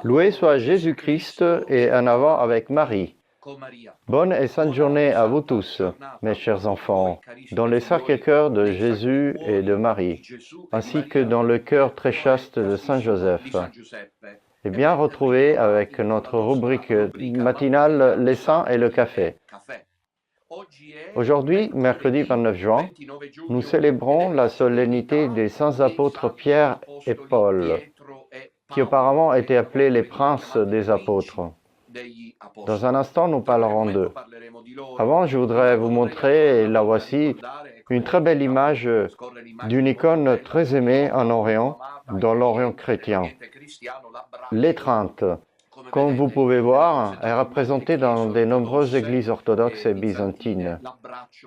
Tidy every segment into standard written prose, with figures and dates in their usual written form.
Loué soit Jésus-Christ et en avant avec Marie. Bonne et sainte journée à vous tous, mes chers enfants, dans le Sacré-Cœur de Jésus et de Marie, ainsi que dans le cœur très chaste de Saint Joseph. Et bien retrouvé avec notre rubrique matinale Les Saints et le café. Aujourd'hui, mercredi 29 juin, nous célébrons la solennité des saints apôtres Pierre et Paul, qui auparavant étaient appelés les princes des apôtres. Dans un instant, nous parlerons d'eux. Avant, je voudrais vous montrer, et la voici, une très belle image d'une icône très aimée en Orient, dans l'Orient chrétien. L'étreinte, comme vous pouvez voir, est représentée dans de nombreuses églises orthodoxes et byzantines.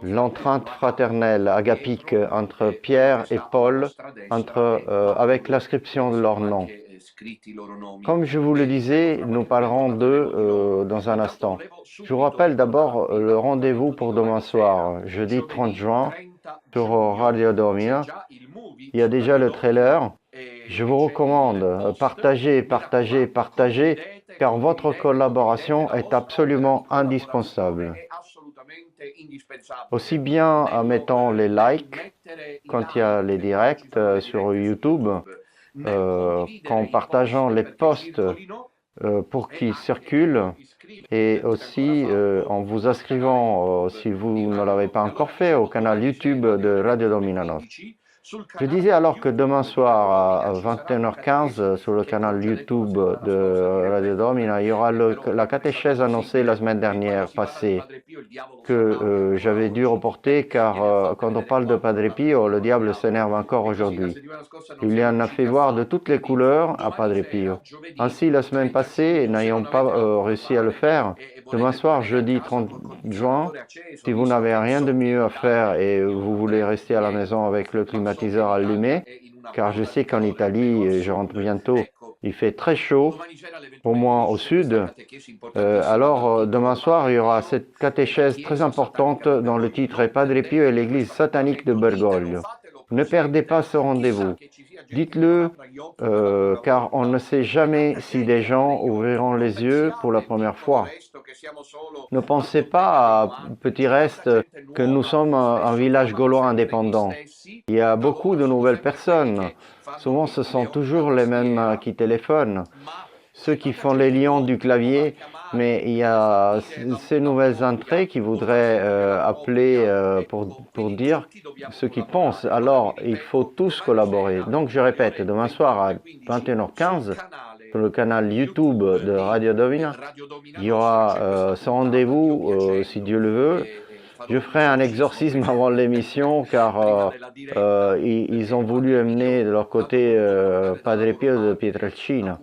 L'entrainte fraternelle, agapique, entre Pierre et Paul, avec l'inscription de leur nom. Comme je vous le disais, nous parlerons d'eux dans un instant. Je vous rappelle d'abord le rendez-vous pour demain soir, jeudi 30 juin, sur Radio Domina. Il y a déjà le trailer. Je vous recommande, partagez, car votre collaboration est absolument indispensable. Aussi bien en mettant les likes quand il y a les directs sur YouTube, qu'en partageant les posts pour qu'ils circulent, et aussi en vous inscrivant, si vous ne l'avez pas encore fait, au canal YouTube de Radio Domina Nostra. Je disais alors que demain soir à 21h15 sur le canal YouTube de Radio Domina, il y aura la catéchèse annoncée la semaine dernière passée que j'avais dû reporter car quand on parle de Padre Pio, le diable s'énerve encore aujourd'hui. Il y en a fait voir de toutes les couleurs à Padre Pio. Ainsi, la semaine passée, n'ayant pas réussi à le faire, demain soir, jeudi 30 juin, si vous n'avez rien de mieux à faire et vous voulez rester à la maison avec le climatiseur allumé, car je sais qu'en Italie, je rentre bientôt, il fait très chaud, au moins au sud. Alors, demain soir, il y aura cette catéchèse très importante dont le titre est Padre Pio et l'église satanique de Bergoglio. Ne perdez pas ce rendez-vous. Dites-le, car on ne sait jamais si des gens ouvriront les yeux pour la première fois. Ne pensez pas, à Petit Reste, que nous sommes un village gaulois indépendant. Il y a beaucoup de nouvelles personnes. Souvent, ce sont toujours les mêmes qui téléphonent. Ceux qui font les lions du clavier, mais il y a ces nouvelles entrées qui voudraient appeler pour dire ce qu'ils pensent. Alors, il faut tous collaborer. Donc, je répète, demain soir à 21h15, sur le canal YouTube de Radio Domina, il y aura ce rendez-vous, si Dieu le veut. Je ferai un exorcisme avant l'émission car ils ont voulu amener de leur côté Padre Pio de Pietrelcina,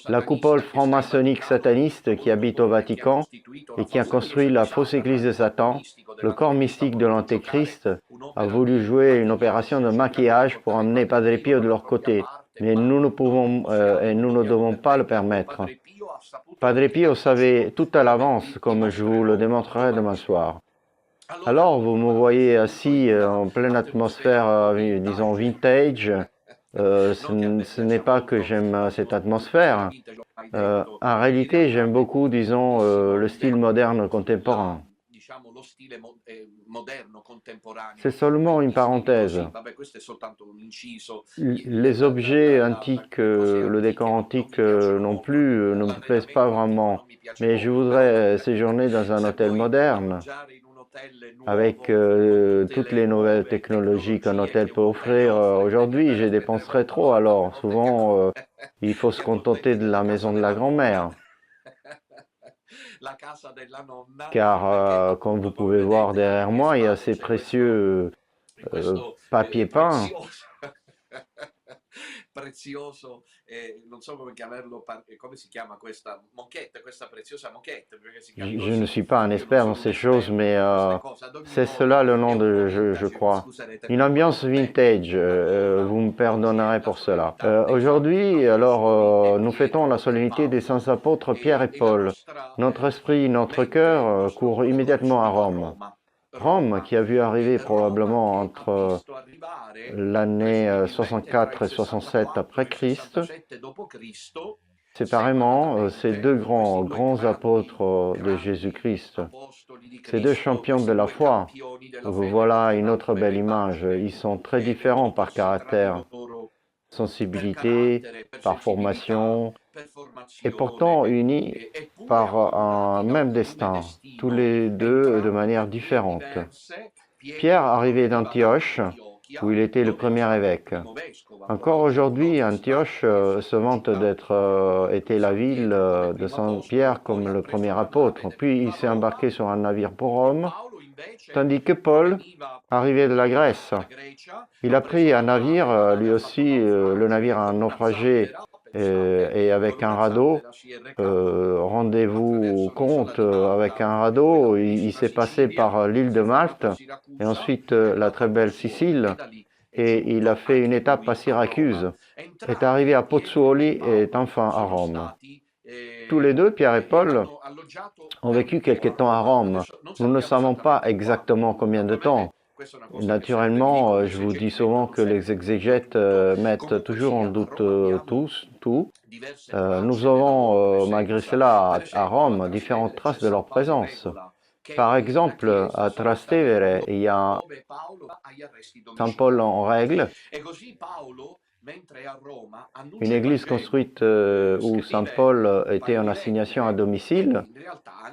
la coupole franc-maçonnique sataniste qui habite au Vatican et qui a construit la fausse église de Satan. Le corps mystique de l'Antéchrist a voulu jouer une opération de maquillage pour amener Padre Pio de leur côté. Mais nous ne pouvons et nous ne devons pas le permettre. Padre Pio savait tout à l'avance, comme je vous le démontrerai demain soir. Alors, vous me voyez assis en pleine atmosphère, disons, vintage. Ce n'est pas que j'aime cette atmosphère. En réalité, j'aime beaucoup, disons, le style moderne contemporain. C'est seulement une parenthèse. Les objets antiques, le décor antique non plus, ne me plaisent pas vraiment. Mais je voudrais séjourner dans un hôtel moderne, avec toutes les nouvelles technologies qu'un hôtel peut offrir. Aujourd'hui, je dépenserais trop, alors souvent, il faut se contenter de la maison de la grand-mère. Car, comme vous pouvez voir derrière moi, il y a ces précieux papier peint. Je ne suis pas un expert dans ces choses, mais c'est cela le nom de je crois. Une ambiance vintage, vous me pardonnerez pour cela. Aujourd'hui, alors, nous fêtons la solennité des saints apôtres Pierre et Paul. Notre esprit, notre cœur court immédiatement à Rome. Rome, qui a vu arriver probablement entre l'année 64 et 67 après Christ, séparément ces deux grands apôtres de Jésus-Christ, ces deux champions de la foi. Voilà une autre belle image. Ils sont très différents par caractère, sensibilité, par formation, et pourtant unis par un même destin, tous les deux de manière différente. Pierre arrivait d'Antioche, où il était le premier évêque. Encore aujourd'hui, Antioche se vante d'être été la ville de Saint Pierre comme le premier apôtre. Puis il s'est embarqué sur un navire pour Rome, tandis que Paul arrivait de la Grèce. Il a pris un navire, lui aussi, le navire a naufragé et avec un radeau. Rendez-vous compte, avec un radeau, il s'est passé par l'île de Malte et ensuite la très belle Sicile. Et il a fait une étape à Syracuse, est arrivé à Pozzuoli et est enfin à Rome. Tous les deux, Pierre et Paul, ont vécu quelque temps à Rome. Nous ne savons pas exactement combien de temps. Naturellement, je vous dis souvent que les exégètes mettent toujours en doute tout. Nous avons, malgré cela, à Rome, différentes traces de leur présence. Par exemple, à Trastevere, il y a Saint Paul en règle, une église construite où Saint Paul était en assignation à domicile.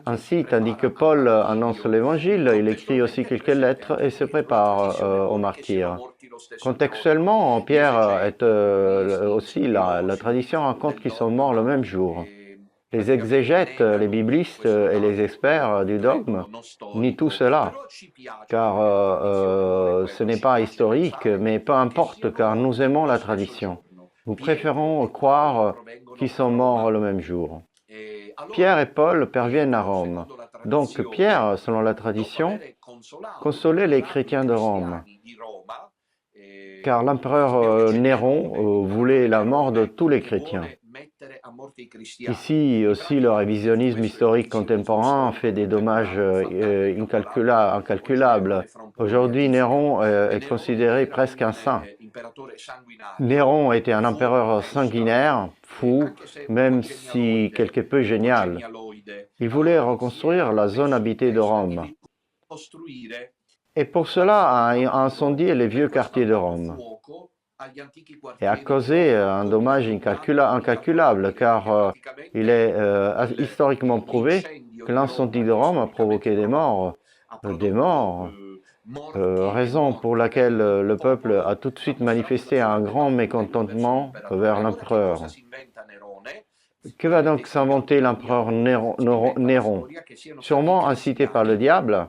Ainsi, tandis que Paul annonce l'évangile, il écrit aussi quelques lettres et se prépare au martyre. Contextuellement, Pierre est aussi, la tradition raconte qu'ils sont morts le même jour. Les exégètes, les biblistes et les experts du dogme nient tout cela, car ce n'est pas historique, mais peu importe, car nous aimons la tradition. Nous préférons croire qu'ils sont morts le même jour. Pierre et Paul parviennent à Rome. Donc Pierre, selon la tradition, consolait les chrétiens de Rome, car l'empereur Néron voulait la mort de tous les chrétiens. Ici aussi, le révisionnisme historique contemporain fait des dommages incalculables. Aujourd'hui, Néron est considéré presque un saint. Néron était un empereur sanguinaire, fou, même si quelque peu génial. Il voulait reconstruire la zone habitée de Rome. Et pour cela, a incendié les vieux quartiers de Rome et a causé un dommage incalculable, car il est historiquement prouvé que l'incendie de Rome a provoqué des morts, raison pour laquelle le peuple a tout de suite manifesté un grand mécontentement vers l'empereur. Que va donc s'inventer l'empereur Néron? Sûrement incité par le diable,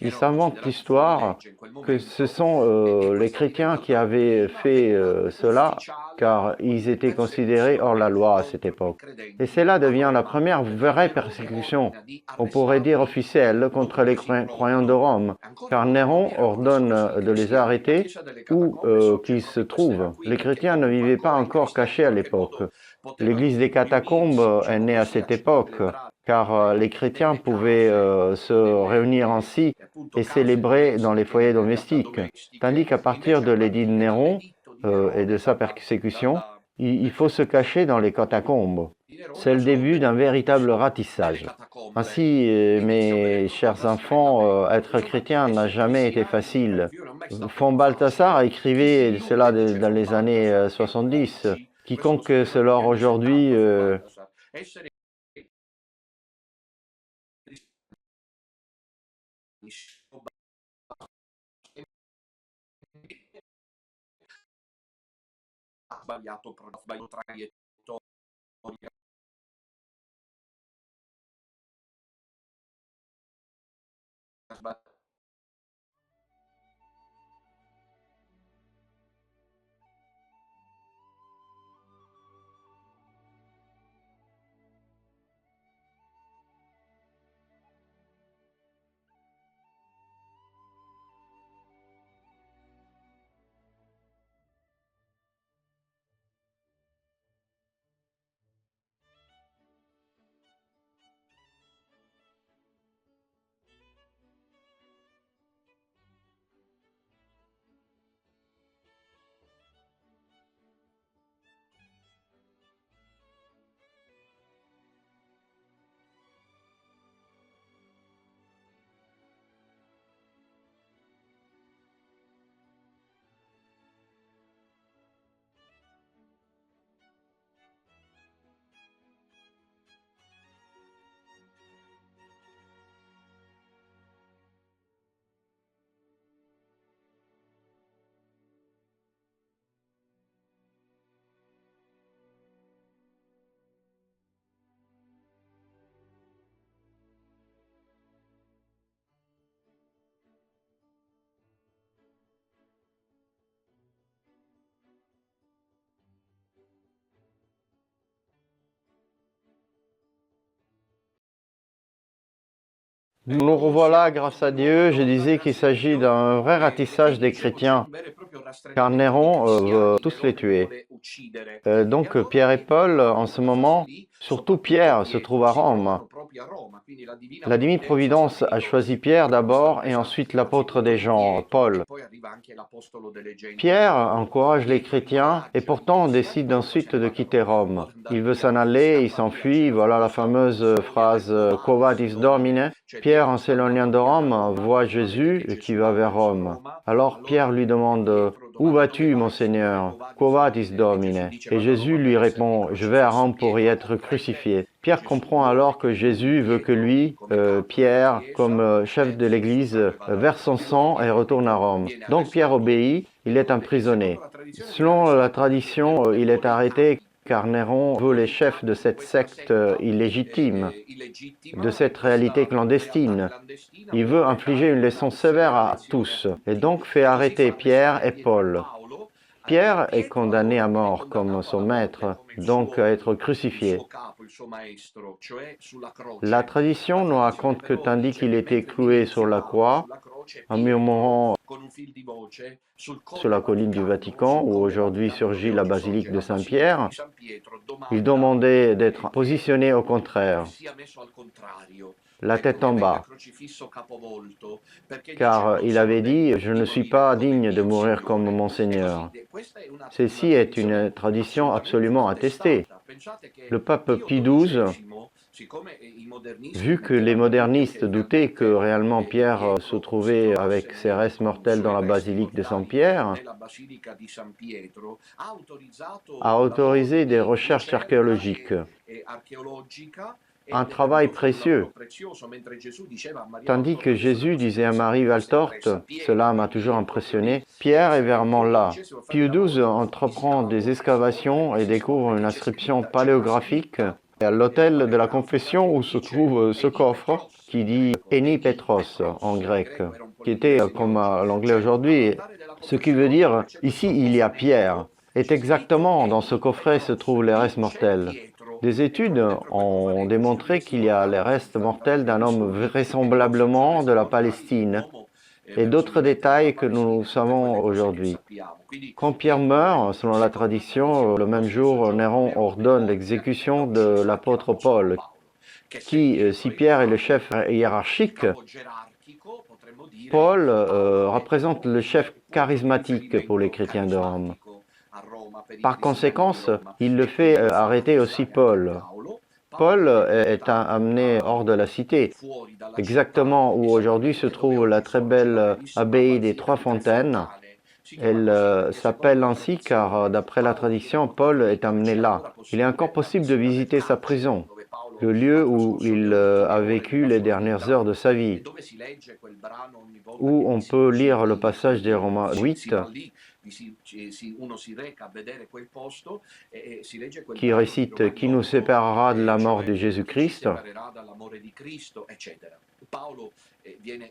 il s'invente l'histoire que ce sont les chrétiens qui avaient fait cela, car ils étaient considérés hors la loi à cette époque. Et cela devient la première vraie persécution, on pourrait dire officielle, contre les croyants de Rome, car Néron ordonne de les arrêter où qu'ils se trouvent. Les chrétiens ne vivaient pas encore cachés à l'époque. L'église des catacombes est née à cette époque, car les chrétiens pouvaient se réunir ainsi et célébrer dans les foyers domestiques, tandis qu'à partir de l'édit de Néron et de sa persécution, il faut se cacher dans les catacombes. C'est le début d'un véritable ratissage. Ainsi, mes chers enfants, être chrétien n'a jamais été facile. Von Balthasar écrivait cela dans les années 70. Quiconque se leurre aujourd'hui Nous revoilà, grâce à Dieu. Je disais qu'il s'agit d'un vrai ratissage des chrétiens, car Néron veut tous les tuer. Donc Pierre et Paul, en ce moment, surtout Pierre, se trouvent à Rome. La divine providence a choisi Pierre d'abord et ensuite l'apôtre des gens, Paul. Pierre encourage les chrétiens et pourtant décide ensuite de quitter Rome. Il veut s'en aller, il s'enfuit, voilà la fameuse phrase « Quo vadis Domine ». Pierre, en s'éloignant de Rome, voit Jésus qui va vers Rome. Alors Pierre lui demande « Où vas-tu, mon Seigneur? Quo vadis Domine ?» Et Jésus lui répond « Je vais à Rome pour y être crucifié ». Pierre comprend alors que Jésus veut que lui, Pierre, comme chef de l'Église, verse son sang et retourne à Rome. Donc Pierre obéit, il est emprisonné. Selon la tradition, il est arrêté car Néron veut les chefs de cette secte illégitime, de cette réalité clandestine. Il veut infliger une leçon sévère à tous et donc fait arrêter Pierre et Paul. Pierre est condamné à mort comme son maître, donc à être crucifié. La tradition nous raconte que tandis qu'il était cloué sur la croix, en murmurant sur la colline du Vatican, où aujourd'hui surgit la basilique de Saint-Pierre, il demandait d'être positionné au contraire, la tête en bas, car il avait dit « Je ne suis pas digne de mourir comme mon Seigneur ». Ceci est une tradition absolument attestée. Le pape Pie XII, vu que les modernistes doutaient que réellement Pierre se trouvait avec ses restes mortels dans la basilique de Saint-Pierre, a autorisé des recherches archéologiques. Un travail précieux. Tandis que Jésus disait à Marie Valtorte, cela m'a toujours impressionné, Pierre est vraiment là. Pie XII entreprend des excavations et découvre une inscription paléographique à l'autel de la confession où se trouve ce coffre qui dit Eni Petros en grec, qui était comme à l'anglais aujourd'hui, ce qui veut dire ici il y a Pierre. Et exactement dans ce coffret se trouvent les restes mortels. Des études ont démontré qu'il y a les restes mortels d'un homme vraisemblablement de la Palestine et d'autres détails que nous savons aujourd'hui. Quand Pierre meurt, selon la tradition, le même jour, Néron ordonne l'exécution de l'apôtre Paul, qui, si Pierre est le chef hiérarchique, Paul représente le chef charismatique pour les chrétiens de Rome. Par conséquent, il le fait arrêter aussi Paul. Paul est amené hors de la cité, exactement où aujourd'hui se trouve la très belle abbaye des Trois Fontaines. Elle s'appelle ainsi car, d'après la tradition, Paul est amené là. Il est encore possible de visiter sa prison, le lieu où il a vécu les dernières heures de sa vie, où on peut lire le passage des Romains 8, qui récite « Qui nous séparera de la mort de Jésus-Christ ?»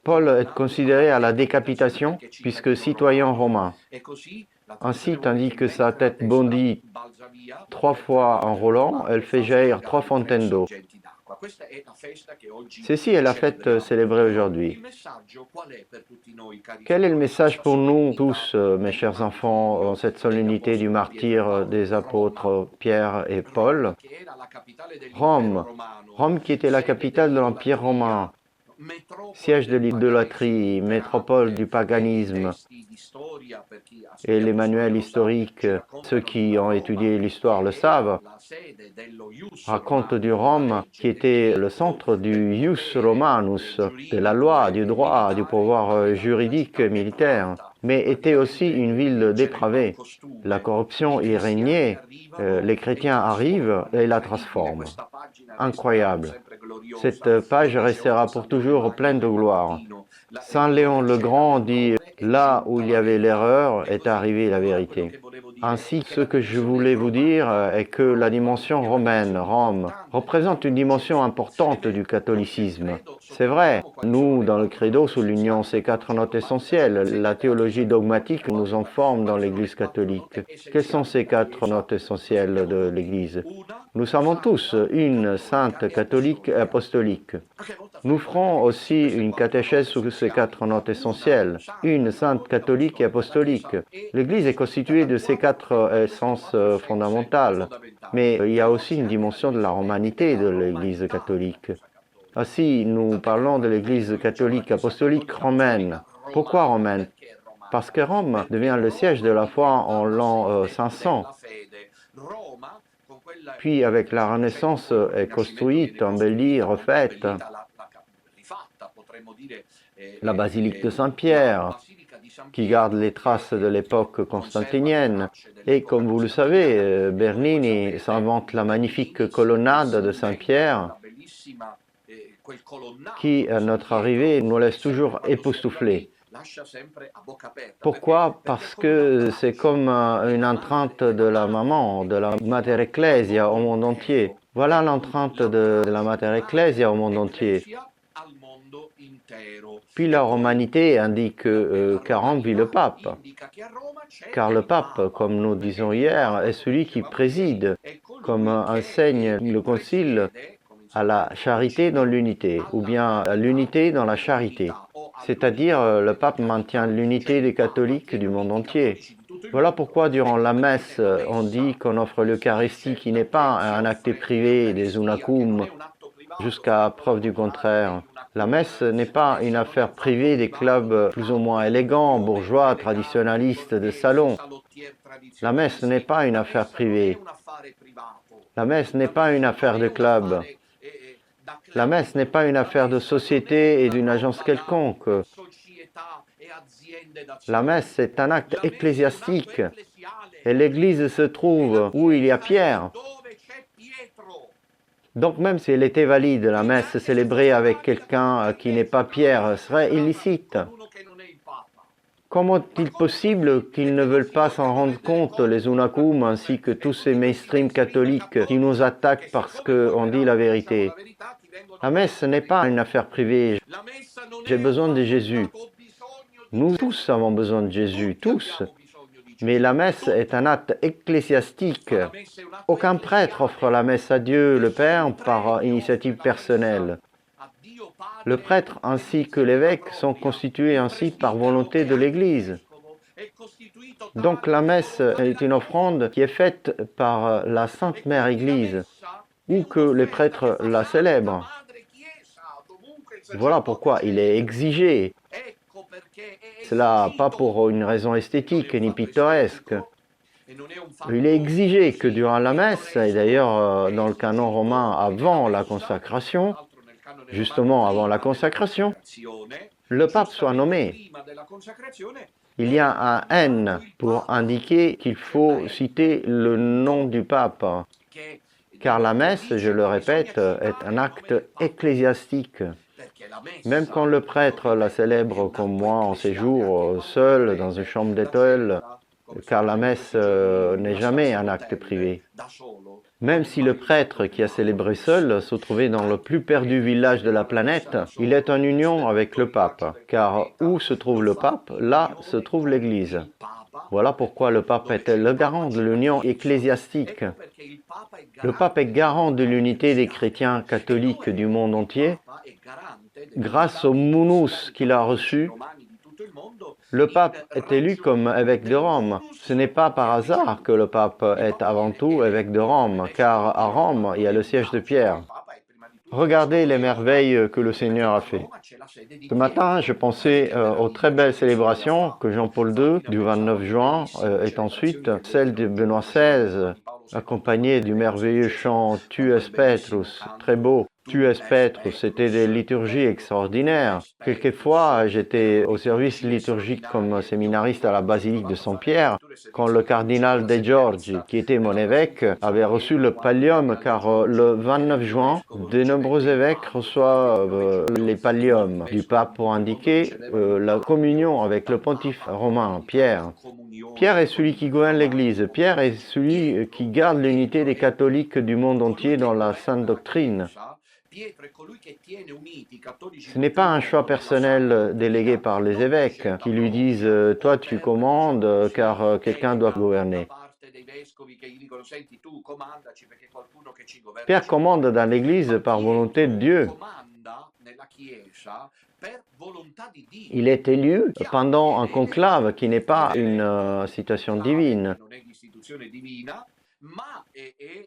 Paul est considéré à la décapitation puisque citoyen romain. Ainsi, tandis que sa tête bondit 3 fois en roulant, elle fait jaillir 3 fontaines d'eau. Ceci est la fête célébrée aujourd'hui. Quel est le message pour nous tous, mes chers enfants, en cette solennité du martyre des apôtres Pierre et Paul? Rome. Rome qui était la capitale de l'Empire romain, siège de l'idolâtrie, métropole du paganisme. Et les manuels historiques, ceux qui ont étudié l'histoire le savent, racontent du Rome qui était le centre du ius romanus, de la loi, du droit, du pouvoir juridique militaire, mais était aussi une ville dépravée. La corruption y régnait, les chrétiens arrivent et la transforment. Incroyable. Cette page restera pour toujours pleine de gloire. Saint Léon le Grand dit « Là où il y avait l'erreur est arrivée la vérité ». Ainsi, ce que je voulais vous dire est que la dimension romaine, Rome, représente une dimension importante du catholicisme. C'est vrai, nous, dans le Credo, soulignons ces 4 notes essentielles. La théologie dogmatique nous en forme dans l'Église catholique. Quelles sont ces 4 notes essentielles de l'Église? Nous savons tous une sainte, catholique et apostolique. Nous ferons aussi une catéchèse sur ces 4 notes essentielles, une sainte, catholique et apostolique. L'Église est constituée de ces 4 essences fondamentales, mais il y a aussi une dimension de la romanité de l'Église catholique. Ainsi, nous parlons de l'Église catholique apostolique romaine. Pourquoi romaine? Parce que Rome devient le siège de la foi en l'an 500. Puis, avec la Renaissance, est construite, embellie, refaite. La basilique de Saint-Pierre, qui garde les traces de l'époque constantinienne. Et comme vous le savez, Bernini s'invente la magnifique colonnade de Saint-Pierre, qui, à notre arrivée, nous laisse toujours époustouflés. Pourquoi? Parce que c'est comme une empreinte de la maman, de la Mater Ecclesia au monde entier. Voilà l'empreinte de la Mater Ecclesia au monde entier. Puis la romanité indique qu'à Rome vit le pape, car le pape, comme nous disons hier, est celui qui préside, comme enseigne le concile, à la charité dans l'unité, ou bien à l'unité dans la charité. C'est-à-dire, le pape maintient l'unité des catholiques du monde entier. Voilà pourquoi, durant la messe, on dit qu'on offre l'Eucharistie qui n'est pas un acte privé des unacum, jusqu'à preuve du contraire. La messe n'est pas une affaire privée des clubs plus ou moins élégants, bourgeois, traditionnalistes de salon. La messe n'est pas une affaire privée. La messe n'est pas une affaire de club. La messe n'est pas une affaire de société et d'une agence quelconque. La messe est un acte ecclésiastique et l'Église se trouve où il y a Pierre. Donc même si elle était valide, la messe célébrée avec quelqu'un qui n'est pas Pierre serait illicite. Comment est-il possible qu'ils ne veulent pas s'en rendre compte, les unacum, ainsi que tous ces mainstream catholiques qui nous attaquent parce qu'on dit la vérité? La messe n'est pas une affaire privée. J'ai besoin de Jésus. Nous tous avons besoin de Jésus, tous. Mais la messe est un acte ecclésiastique. Aucun prêtre offre la messe à Dieu, le Père, par initiative personnelle. Le prêtre ainsi que l'évêque sont constitués ainsi par volonté de l'Église. Donc la messe est une offrande qui est faite par la Sainte Mère Église, ou que les prêtres la célèbrent. Voilà pourquoi il est exigé. Cela pas pour une raison esthétique ni pittoresque. Il est exigé que durant la messe, et d'ailleurs dans le canon romain avant la consacration, justement avant la consacration, le pape soit nommé. Il y a un N pour indiquer qu'il faut citer le nom du pape, car la messe, je le répète, est un acte ecclésiastique. Même quand le prêtre la célèbre comme moi en séjour, seul, dans une chambre d'étoile, car la messe n'est jamais un acte privé. Même si le prêtre qui a célébré seul se trouvait dans le plus perdu village de la planète, il est en union avec le pape, car où se trouve le pape, là se trouve l'Église. Voilà pourquoi le pape est le garant de l'union ecclésiastique. Le pape est garant de l'unité des chrétiens catholiques du monde entier. Grâce au munus qu'il a reçu, le pape est élu comme évêque de Rome. Ce n'est pas par hasard que le pape est avant tout évêque de Rome, car à Rome, il y a le siège de Pierre. Regardez les merveilles que le Seigneur a fait. Ce matin, je pensais aux très belles célébrations que Jean-Paul II, du 29 juin, et ensuite celle de Benoît XVI, accompagnée du merveilleux chant Tu es Petrus, très beau. Tu es spectre, c'était des liturgies extraordinaires. Quelquefois, j'étais au service liturgique comme séminariste à la basilique de Saint-Pierre, quand le cardinal De Giorgi, qui était mon évêque, avait reçu le pallium, car le 29 juin, de nombreux évêques reçoivent les palliums du pape pour indiquer la communion avec le pontife romain, Pierre. Pierre est celui qui gouverne l'Église. Pierre est celui qui garde l'unité des catholiques du monde entier dans la sainte doctrine. Ce n'est pas un choix personnel délégué par les évêques qui lui disent « toi tu commandes car quelqu'un doit gouverner ». Pierre commande dans l'Église par volonté de Dieu. Il est élu pendant un conclave qui n'est pas une situation divine.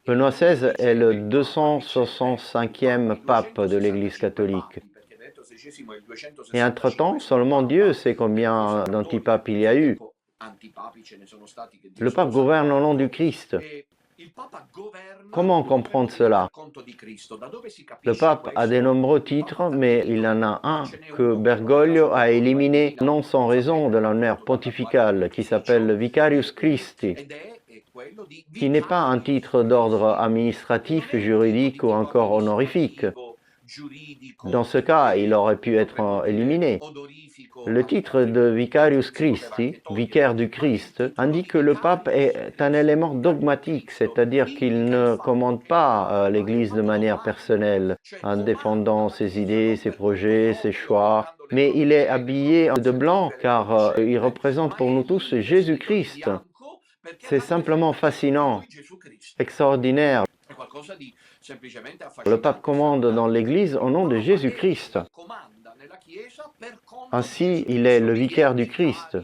Benoît XVI est le 265e pape de l'Église catholique. Et entre-temps, seulement Dieu sait combien d'antipapes il y a eu. Le pape gouverne au nom du Christ. Comment comprendre cela? Le pape a de nombreux titres, mais il en a un que Bergoglio a éliminé non sans raison de l'honneur pontifical, qui s'appelle Vicarius Christi, qui n'est pas un titre d'ordre administratif, juridique ou encore honorifique. Dans ce cas, il aurait pu être éliminé. Le titre de Vicarius Christi, vicaire du Christ, indique que le pape est un élément dogmatique, c'est-à-dire qu'il ne commande pas l'Église de manière personnelle, en défendant ses idées, ses projets, ses choix, mais il est habillé de blanc car il représente pour nous tous Jésus-Christ. C'est simplement fascinant, extraordinaire. Le pape commande dans l'Église au nom de Jésus-Christ. Ainsi, il est le vicaire du Christ.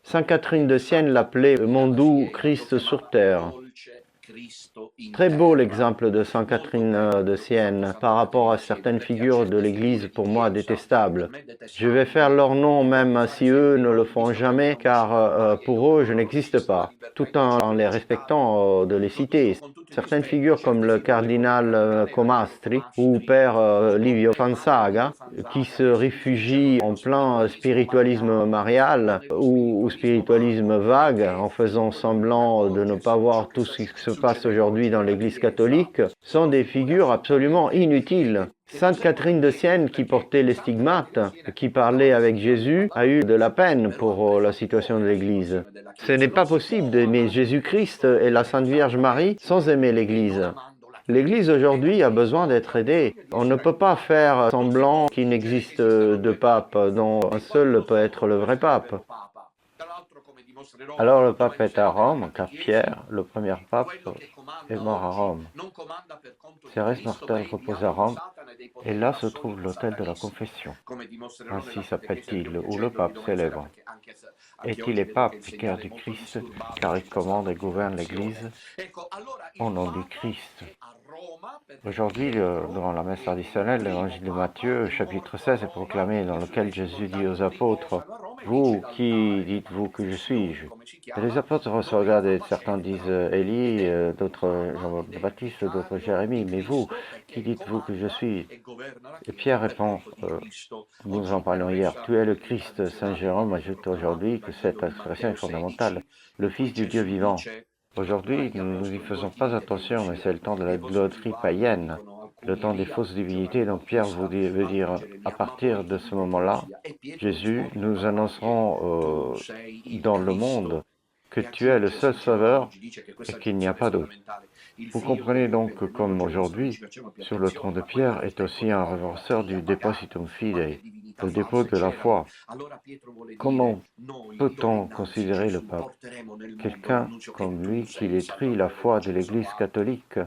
Sainte Catherine de Sienne l'appelait « mon doux Christ sur terre ». Très beau l'exemple de Sainte Catherine de Sienne par rapport à certaines figures de l'Église pour moi détestables. Je vais faire leur nom même si eux ne le font jamais, car pour eux je n'existe pas, tout en les respectant de les citer. Certaines figures comme le cardinal Comastri ou Père Livio Fanzaga, qui se réfugient en plein spiritualisme marial ou spiritualisme vague, en faisant semblant de ne pas voir tout ce qui se passe aujourd'hui dans l'Église catholique, sont des figures absolument inutiles. Sainte Catherine de Sienne, qui portait les stigmates, qui parlait avec Jésus, a eu de la peine pour la situation de l'Église. Ce n'est pas possible d'aimer Jésus-Christ et la Sainte Vierge Marie sans aimer l'Église. L'Église aujourd'hui a besoin d'être aidée. On ne peut pas faire semblant qu'il n'existe de pape, dont un seul peut être le vrai pape. Alors le pape est à Rome, car Pierre, le premier pape, est mort à Rome. Ses restes mortels reposent à Rome, et là se trouve l'autel de la confession. Ainsi s'appelle-t-il, où le pape célèbre. Est-il est pape, vicaire du Christ, car il commande et gouverne l'Église au nom du Christ. Aujourd'hui, durant la messe traditionnelle, l'évangile de Matthieu, chapitre 16, est proclamé, dans lequel Jésus dit aux apôtres « Vous, qui dites-vous que je suis ?» Et les apôtres se regardent et certains disent Élie, d'autres Jean-Baptiste, d'autres Jérémie. Mais vous, qui dites-vous que je suis? Et Pierre répond, nous en parlions hier, tu es le Christ. Saint Jérôme ajoute aujourd'hui que cette expression est fondamentale, le Fils du Dieu vivant. Aujourd'hui, nous n'y faisons pas attention, mais c'est le temps de la idolâtrie païenne, le temps des fausses divinités. Donc Pierre veut dire, à partir de ce moment-là, Jésus, nous annoncerons dans le monde que tu es le seul sauveur et qu'il n'y a pas d'autre. Vous comprenez donc que comme aujourd'hui, sur le trône de Pierre est aussi un reverseur du depositum fidei, le dépôt de la foi. Comment peut-on considérer le pape? Quelqu'un comme lui qui détruit la foi de l'Église catholique.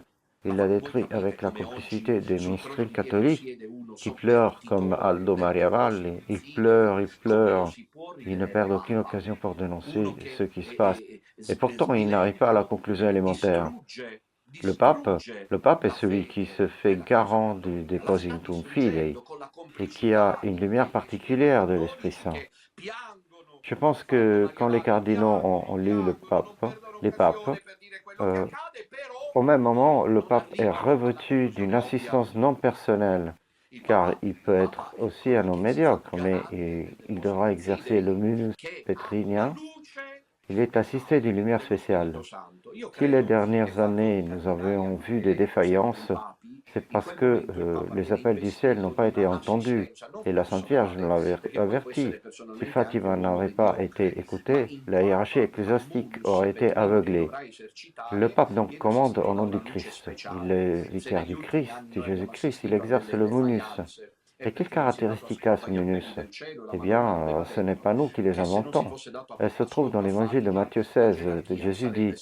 Il la détruit avec la complicité des ministres catholiques qui pleurent comme Aldo Maria Valli. Ils pleurent, ils ne perdent aucune occasion pour dénoncer ce qui se passe. Et pourtant, ils n'arrivent pas à la conclusion élémentaire. Le pape est celui qui se fait garant du depositum fidei et qui a une lumière particulière de l'Esprit Saint. Je pense que quand les cardinaux ont lu les papes, Au même moment, le pape est revêtu d'une assistance non personnelle, car il peut être aussi un homme médiocre, mais il devra exercer le munus pétrinien. Il est assisté d'une lumière spéciale. Si les dernières années nous avons vu des défaillances, c'est parce que les appels du ciel n'ont pas été entendus et la Sainte Vierge nous l'avait averti. Si Fatima n'avait pas été écoutée, la hiérarchie ecclésiastique aurait été aveuglée. Le pape donc commande au nom du Christ. Il est vicaire du Christ, de Jésus-Christ, il exerce le munus. Et quelles caractéristiques a ce munus? Eh bien, ce n'est pas nous qui les inventons. Elles se trouvent dans l'évangile de Matthieu 16. Jésus dit: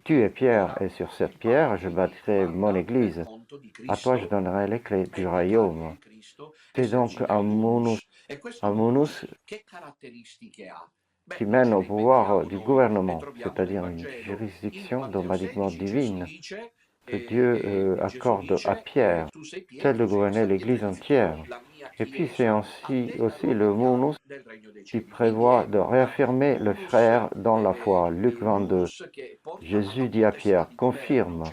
Tu es Pierre, et sur cette pierre je bâtirai mon église. À toi je donnerai les clés du royaume. C'est donc un munus qui mène au pouvoir du gouvernement, c'est-à-dire une juridiction dogmatiquement divine que Dieu accorde à Pierre, celle de gouverner l'Église entière. Et puis c'est aussi le munus qui prévoit de réaffirmer le frère dans la foi. Luc 22. Jésus dit à Pierre: confirme,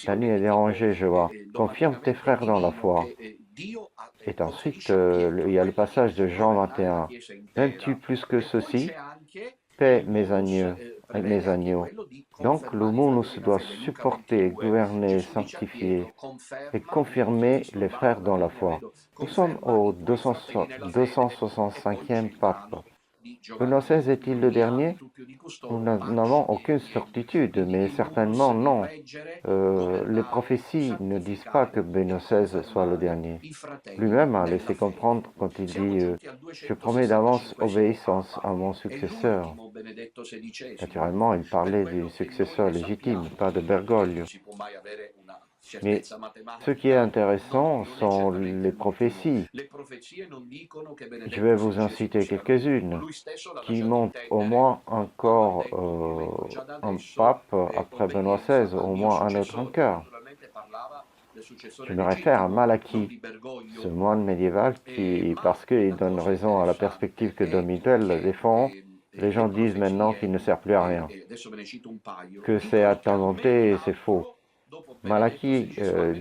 ta nuit est dérangée, je vois, confirme tes frères dans la foi. Et ensuite, il y a le passage de Jean 21. M'aimes-tu plus que ceci? Paix mes agneaux. Donc le munus doit supporter, gouverner, sanctifier et confirmer les frères dans la foi. Nous sommes au 265e pape. Benoît XVI est-il le dernier? Nous n'avons aucune certitude, mais certainement non. Les prophéties ne disent pas que Benoît XVI soit le dernier. Lui-même a laissé comprendre quand il dit je promets d'avance obéissance à mon successeur. Naturellement, il parlait du successeur légitime, pas de Bergoglio. Mais ce qui est intéressant sont les prophéties. Je vais vous en citer quelques-unes qui montrent au moins encore un pape après Benoît XVI, au moins un autre encore. Je me réfère à Malachie, ce moine médiéval qui, parce qu'il donne raison à la perspective que Domitel défend, les gens disent maintenant qu'il ne sert plus à rien, que c'est attendonté et c'est faux. Malachie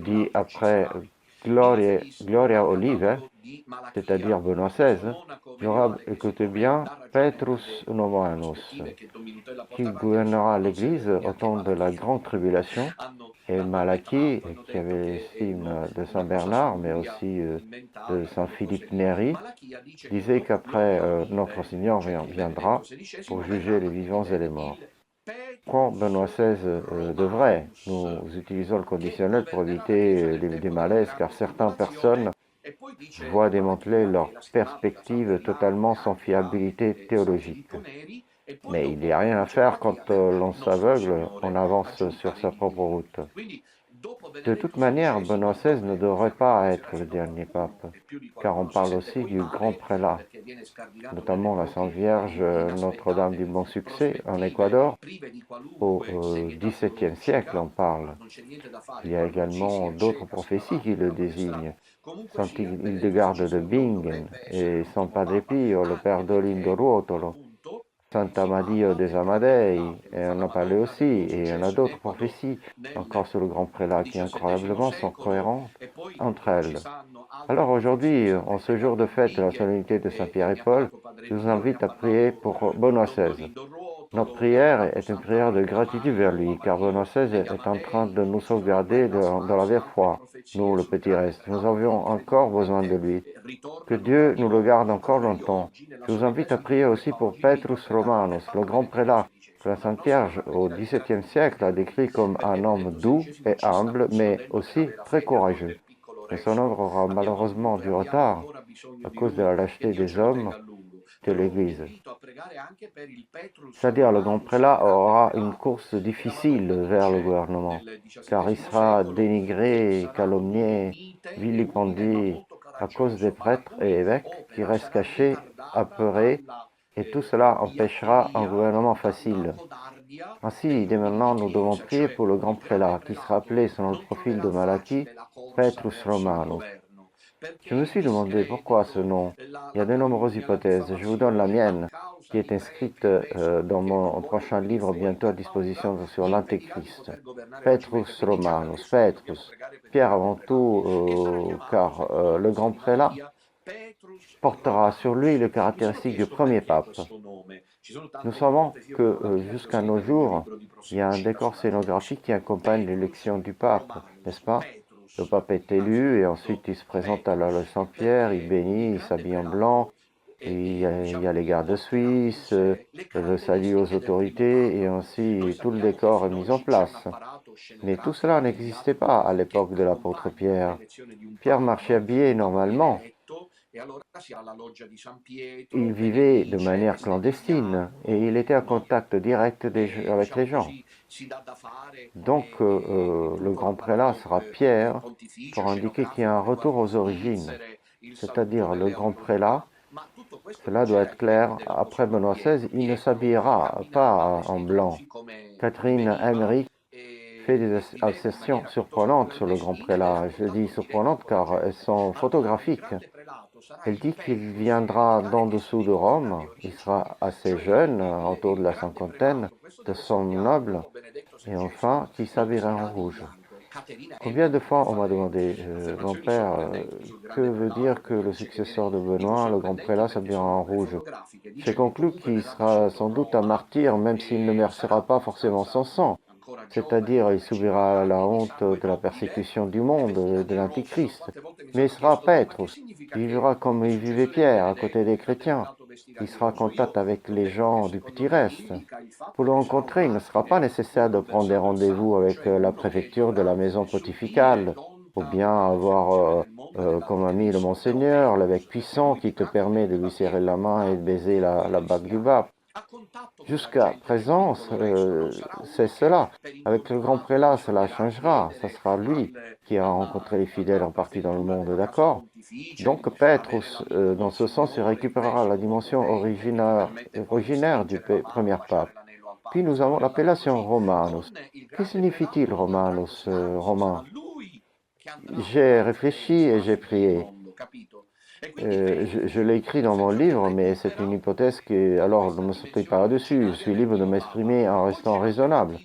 dit après Gloria Olive, c'est-à-dire Benoît XVI, il y aura, écoutez bien, Petrus Nomoanus, qui gouvernera l'Église au temps de la grande tribulation. Et Malachie, qui avait l'estime de Saint Bernard, mais aussi de Saint Philippe Néri, disait qu'après notre Seigneur viendra pour juger les vivants et les morts. Quand Benoît XVI devrait, nous utilisons le conditionnel pour éviter des malaises, car certaines personnes voient démanteler leur perspective totalement sans fiabilité théologique. Mais il n'y a rien à faire quand l'on s'aveugle, on avance sur sa propre route. De toute manière, Benoît XVI ne devrait pas être le dernier pape, car on parle aussi du grand prélat, notamment la Sainte Vierge Notre-Dame du Bon Succès en Équateur. Au XVIIe siècle, on parle. Il y a également d'autres prophéties qui le désignent. Saint Hildegarde de Bingen et San Padre Pio, le père d'Olindo Ruotolo, Saint Amadio des Amadei, et on en parlait aussi, et il y en a d'autres prophéties encore sur le grand prélat qui incroyablement sont cohérentes entre elles. Alors aujourd'hui, en ce jour de fête de la solennité de Saint Pierre et Paul, je vous invite à prier pour Benoît XVI. Notre prière est une prière de gratitude vers lui, car Benoît XVI est en train de nous sauvegarder dans la vie froide, nous, le petit reste. Nous avions encore besoin de lui. Que Dieu nous le garde encore longtemps. Je vous invite à prier aussi pour Petrus Romanus, le grand prélat que la Sainte Vierge au XVIIe siècle a décrit comme un homme doux et humble, mais aussi très courageux. Mais son œuvre aura malheureusement du retard à cause de la lâcheté des hommes de l'Église. C'est-à-dire le grand prélat aura une course difficile vers le gouvernement, car il sera dénigré, calomnié, vilipendé à cause des prêtres et évêques qui restent cachés, apeurés, et tout cela empêchera un gouvernement facile. Ainsi, dès maintenant, nous devons prier pour le grand prélat, qui sera appelé selon le profil de Malachie, Petrus Romanus. Je me suis demandé pourquoi ce nom. Il y a de nombreuses hypothèses. Je vous donne la mienne, qui est inscrite dans mon prochain livre bientôt à disposition sur l'Antéchrist. Petrus Romanus, Petrus, Pierre avant tout, car le grand prélat portera sur lui les caractéristiques du premier pape. Nous savons que jusqu'à nos jours, il y a un décor scénographique qui accompagne l'élection du pape, n'est-ce pas? Le pape est élu et ensuite il se présente à la loge Saint-Pierre, il bénit, il s'habille en blanc, et il y a les gardes suisses, le salut aux autorités et ainsi tout le décor est mis en place. Mais tout cela n'existait pas à l'époque de l'apôtre Pierre. Pierre marchait habillé normalement. Il vivait de manière clandestine et il était en contact direct avec les gens. Donc le grand prélat sera Pierre pour indiquer qu'il y a un retour aux origines, c'est-à-dire le grand prélat, cela doit être clair, après Benoît XVI, il ne s'habillera pas en blanc. Catherine Emmerich fait des assertions surprenantes sur le grand prélat. Je dis surprenantes car elles sont photographiques. Elle dit qu'il viendra d'en dessous de Rome, il sera assez jeune, autour de la cinquantaine, de son noble, et enfin qu'il s'habillera en rouge. Combien de fois on m'a demandé, mon père, que veut dire que le successeur de Benoît, le grand prélat, s'habillera en rouge? J'ai conclu qu'il sera sans doute un martyr, même s'il ne versera pas forcément son sang. C'est-à-dire, il subira la honte de la persécution du monde, de l'Antichrist. Mais il sera Petrus. Il vivra comme il vivait Pierre, à côté des chrétiens. Il sera en contact avec les gens du petit reste. Pour le rencontrer, il ne sera pas nécessaire de prendre des rendez-vous avec la préfecture de la maison pontificale, ou bien avoir comme ami le Monseigneur, l'évêque puissant qui te permet de lui serrer la main et de baiser la bague du pape. Jusqu'à présent, c'est cela. Avec le grand prélat, cela changera. Ce sera lui qui a rencontré les fidèles en partie dans le monde, d'accord? Donc Petrus, dans ce sens, il récupérera la dimension originaire du premier pape. Puis nous avons l'appellation Romanus. Que signifie-t-il Romanus, romain? J'ai réfléchi et j'ai prié. Je l'ai écrit dans mon livre, mais c'est une hypothèse qui, alors ne me sautez pas là-dessus, je suis libre de m'exprimer en restant raisonnable.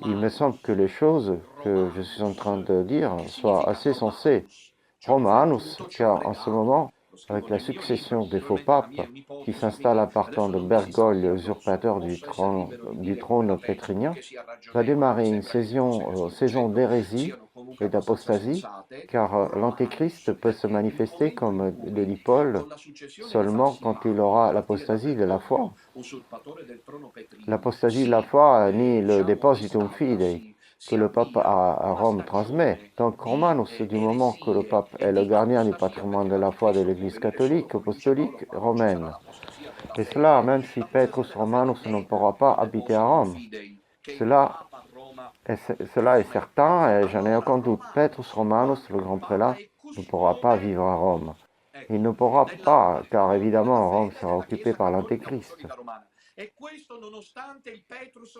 Il me semble que les choses que je suis en train de dire soient assez sensées. Romanus, car en ce moment, avec la succession des faux papes qui s'installent à partir de Bergogne, usurpateur du trône pétrinien, va démarrer une saison d'hérésie et d'apostasie, car l'Antéchrist peut se manifester, comme le dit Paul, seulement quand il aura l'apostasie de la foi. L'apostasie de la foi nie le depositum fidei que le pape à Rome transmet. Donc Romanus, du moment que le pape est le gardien du patrimoine de la foi de l'Église catholique, apostolique, romaine. Et cela, même si Petrus Romanus ne pourra pas habiter à Rome. Cela est certain et j'en ai aucun doute. Petrus Romanus, le grand prélat, ne pourra pas vivre à Rome. Il ne pourra pas, car évidemment Rome sera occupée par l'Antéchrist.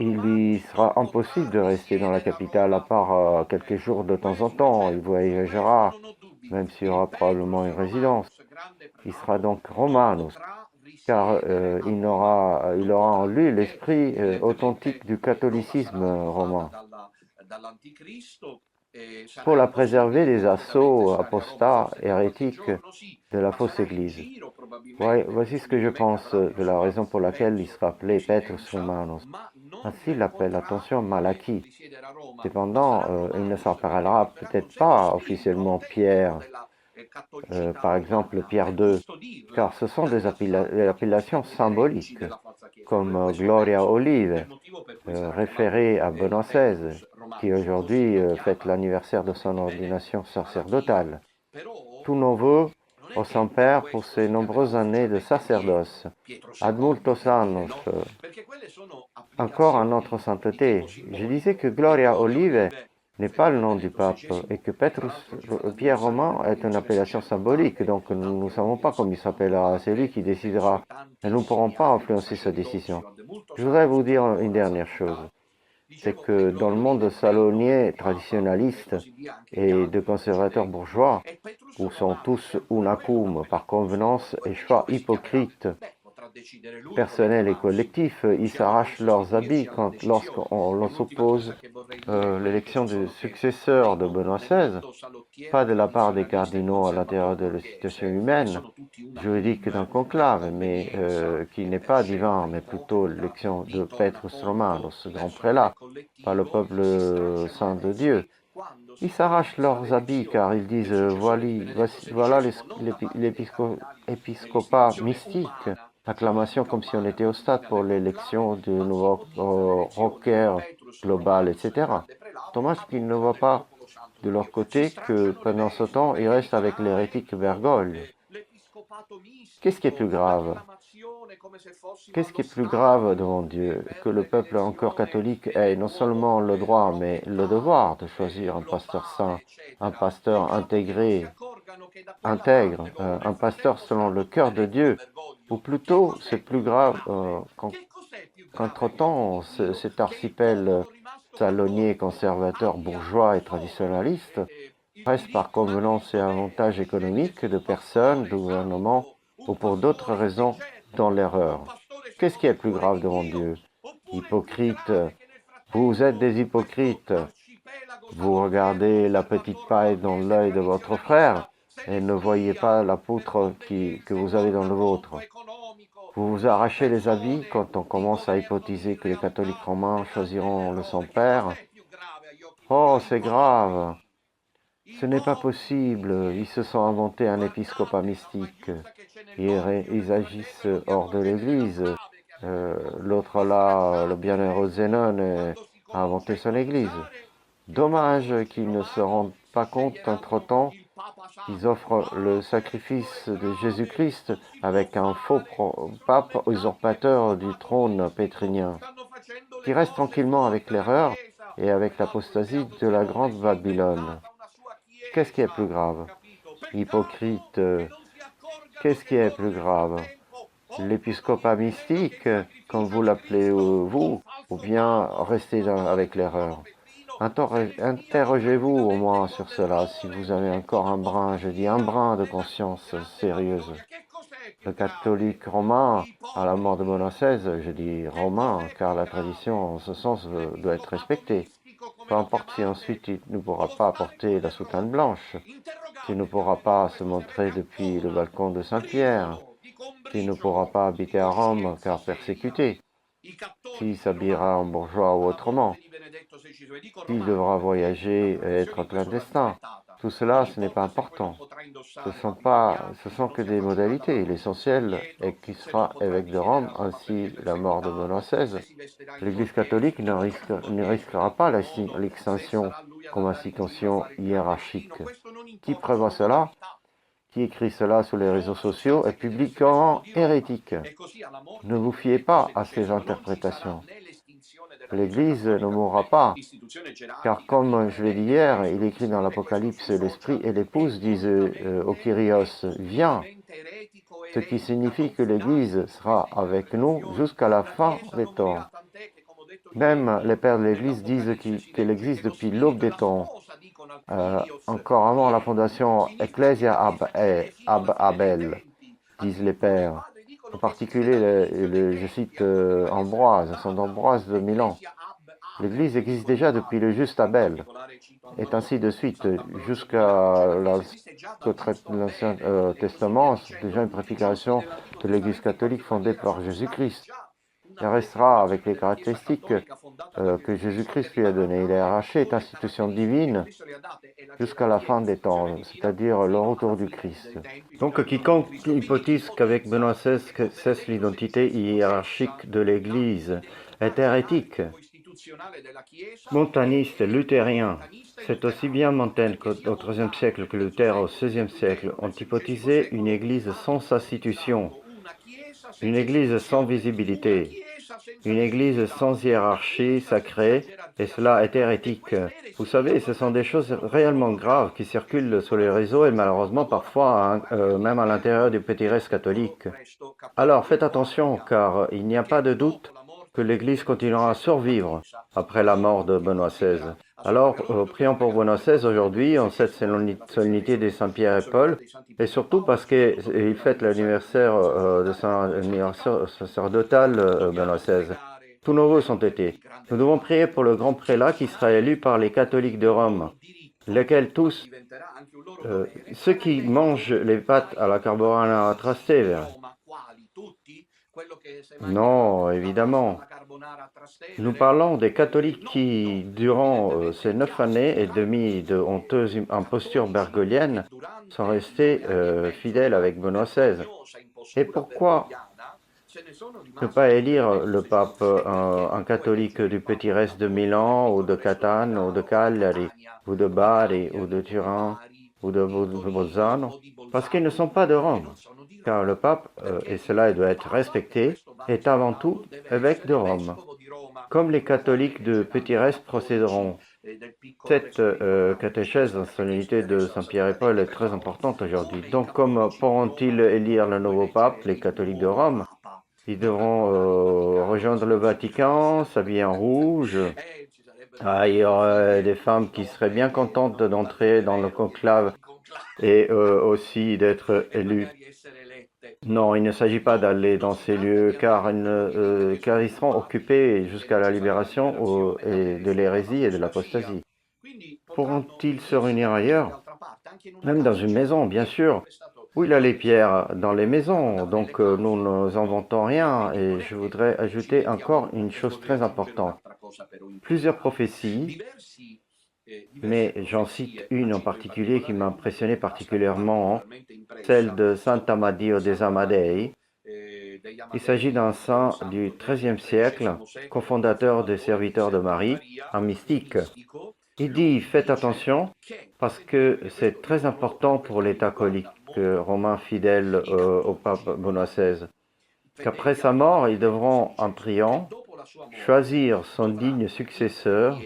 Il lui sera impossible de rester dans la capitale à part quelques jours de temps en temps. Il voyagera, même s'il y aura probablement une résidence. Il sera donc Romanus, car il aura en lui l'esprit authentique du catholicisme romain. Pour la préserver des assauts apostats, hérétiques de la fausse Église. Voici ce que je pense de la raison pour laquelle il sera appelé Petrus Romanus. Ainsi l'appelle, attention, Malachie. Cependant, il ne s'appellera peut-être pas officiellement Pierre, par exemple Pierre II, car ce sont des appellations symboliques, comme Gloria Olive, référée à Benoît XVI, qui aujourd'hui fête l'anniversaire de son ordination sacerdotale. Tous nos vœux au Saint-Père pour ses nombreuses années de sacerdoce. Ad multos annos. Encore un autre sainteté. Je disais que Gloria Olive n'est pas le nom du pape et que Pierre Romain est une appellation symbolique, donc nous ne savons pas comment il s'appellera, c'est lui qui décidera et nous ne pourrons pas influencer sa décision. Je voudrais vous dire une dernière chose. c'est que dans le monde salonnier traditionnaliste et de conservateurs bourgeois, où sont tous unacum par convenance et choix hypocrites, personnels et collectifs, ils s'arrachent leurs habits lorsqu'on leur oppose l'élection du successeur de Benoît XVI, pas de la part des cardinaux à l'intérieur de la situation humaine, juridique d'un conclave, mais qui n'est pas divin, mais plutôt l'élection de Petrus Romanus, grand prélat, par le peuple saint de Dieu. Ils s'arrachent leurs habits car ils disent voilà l'épiscopat mystique, acclamation comme si on était au stade pour l'élection du nouveau rocker global, etc. Dommage qu'ils ne voient pas de leur côté que pendant ce temps, ils restent avec l'hérétique Bergoglio. Qu'est-ce qui est plus grave? Qu'est-ce qui est plus grave devant Dieu? Que le peuple encore catholique ait non seulement le droit, mais le devoir de choisir un pasteur saint, un pasteur intégré, intègre, un pasteur selon le cœur de Dieu, ou plutôt c'est plus grave qu'entre-temps cet archipel salonnier, conservateur, bourgeois et traditionnaliste reste par convenance et avantage économique de personnes, de gouvernements ou pour d'autres raisons dans l'erreur. Qu'est-ce qui est plus grave devant Dieu? Hypocrite, vous êtes des hypocrites. Vous regardez la petite paille dans l'œil de votre frère et ne voyez pas la poutre que vous avez dans le vôtre. Vous vous arrachez les habits quand on commence à hypothéser que les catholiques romains choisiront le Saint-Père. Oh, c'est grave. Ce n'est pas possible. Ils se sont inventés un épiscopat mystique. Ils agissent hors de l'Église. L'autre là, le bienheureux Zénon, a inventé son Église. Dommage qu'ils ne se rendent pas compte entre-temps qu'ils offrent le sacrifice de Jésus-Christ avec un faux pape usurpateur du trône pétrinien, qui reste tranquillement avec l'erreur et avec l'apostasie de la grande Babylone. Qu'est-ce qui est plus grave? Hypocrite, qu'est-ce qui est plus grave? L'épiscopat mystique, comme vous l'appelez vous, ou bien rester avec l'erreur? Interrogez-vous au moins sur cela, si vous avez encore un brin, je dis un brin de conscience sérieuse. Le catholique romain, à la mort de Benoît XVI, je dis romain, car la tradition en ce sens doit être respectée. Peu importe si ensuite il ne pourra pas porter la soutane blanche, s'il ne pourra pas se montrer depuis le balcon de Saint-Pierre, s'il ne pourra pas habiter à Rome car persécuté, s'il s'habillera en bourgeois ou autrement, s'il devra voyager et être clandestin. Tout cela, ce n'est pas important. Ce sont que des modalités. L'essentiel est qu'il sera évêque de Rome, ainsi la mort de Benoît XVI. L'Église catholique ne risquera pas l'extinction comme institution hiérarchique. Qui prévoit cela? Qui écrit cela sur les réseaux sociaux est publiquement hérétique. Ne vous fiez pas à ces interprétations. L'Église ne mourra pas, car comme je l'ai dit hier, il écrit dans l'Apocalypse, l'Esprit et l'Épouse disent au Kyrios, viens, ce qui signifie que l'Église sera avec nous jusqu'à la fin des temps. Même les pères de l'Église disent qu'elle existe depuis l'aube des temps, encore avant la fondation Ecclesia ab Abel, disent les pères. En particulier, je cite Ambroise, Saint Ambroise de Milan. L'Église existe déjà depuis le juste Abel, et ainsi de suite, jusqu'à l'Ancien Testament, c'est déjà une préfiguration de l'Église catholique fondée par Jésus-Christ. Elle restera avec les caractéristiques que Jésus-Christ lui a données. Il a arraché cette institution divine jusqu'à la fin des temps, c'est-à-dire le retour du Christ. Donc quiconque hypothèse qu'avec Benoît XVI cesse l'identité hiérarchique de l'Église est hérétique. Montaniste, luthérien. C'est aussi bien Montaigne au IIIe siècle que Luther au XVIe siècle ont hypothésé une Église sans institution, une Église sans visibilité, une Église sans hiérarchie sacrée, et cela est hérétique. Vous savez, ce sont des choses réellement graves qui circulent sur les réseaux et malheureusement parfois même à l'intérieur du petit reste catholique. Alors faites attention, car il n'y a pas de doute que l'Église continuera à survivre après la mort de Benoît XVI. Alors, prions pour Benoît XVI aujourd'hui, en cette solennité des Saint-Pierre et Paul, et surtout parce qu'il fête l'anniversaire de son anniversaire sacerdotal, Benoît XVI. Tous nos vœux sont été. Nous devons prier pour le grand prélat qui sera élu par les catholiques de Rome, lesquels tous, ceux qui mangent les pâtes à la carbonara à Trastevere. Non, évidemment. Nous parlons des catholiques qui, durant ces 9 années et demie de honteuse imposture bergolienne, sont restés fidèles avec Benoît XVI. Et pourquoi ne pas élire le pape un catholique du petit reste de Milan, ou de Catane, ou de Cagliari, ou de Bari, ou de Turin, ou de Bolzano, parce qu'ils ne sont pas de Rome. Car le pape, et cela doit être respecté, est avant tout évêque de Rome. Comme les catholiques de petit reste procéderont. Cette catéchèse en solennité de Saint-Pierre et Paul est très importante aujourd'hui. Donc, comme pourront-ils élire le nouveau pape, les catholiques de Rome? Ils devront rejoindre le Vatican, s'habiller en rouge. Il y aurait des femmes qui seraient bien contentes d'entrer dans le conclave et aussi d'être élues. Non, il ne s'agit pas d'aller dans ces lieux car ils seront occupés jusqu'à la libération de l'hérésie et de l'apostasie. Pourront-ils se réunir ailleurs? Même dans une maison, bien sûr. Oui, il a les pierres dans les maisons, donc nous ne inventons rien. Et je voudrais ajouter encore une chose très importante. Plusieurs prophéties, mais j'en cite une en particulier qui m'a impressionné particulièrement, celle de Sant'Amadio des Amadei. Il s'agit d'un saint du XIIIe siècle, cofondateur des serviteurs de Marie, un mystique. Il dit, faites attention, parce que c'est très important pour l'État catholique romain fidèle au pape Benoît XVI, qu'après sa mort, ils devront, en priant, choisir son digne successeur,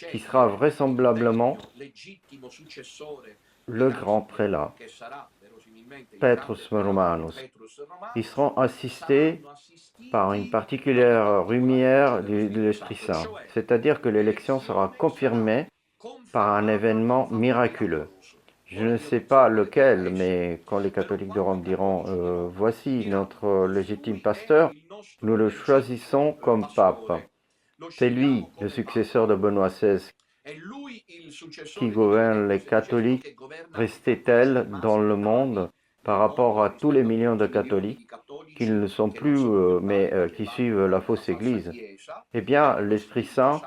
qui sera vraisemblablement le grand prélat, Petrus Romanus. Ils seront assistés par une particulière lumière de l'Esprit Saint, c'est-à-dire que l'élection sera confirmée par un événement miraculeux. Je ne sais pas lequel, mais quand les catholiques de Rome diront « Voici notre légitime pasteur », nous le choisissons comme pape. C'est lui, le successeur de Benoît XVI, qui gouverne les catholiques restés tels dans le monde par rapport à tous les millions de catholiques qui ne le sont plus, mais qui suivent la fausse Église. Eh bien, l'Esprit Saint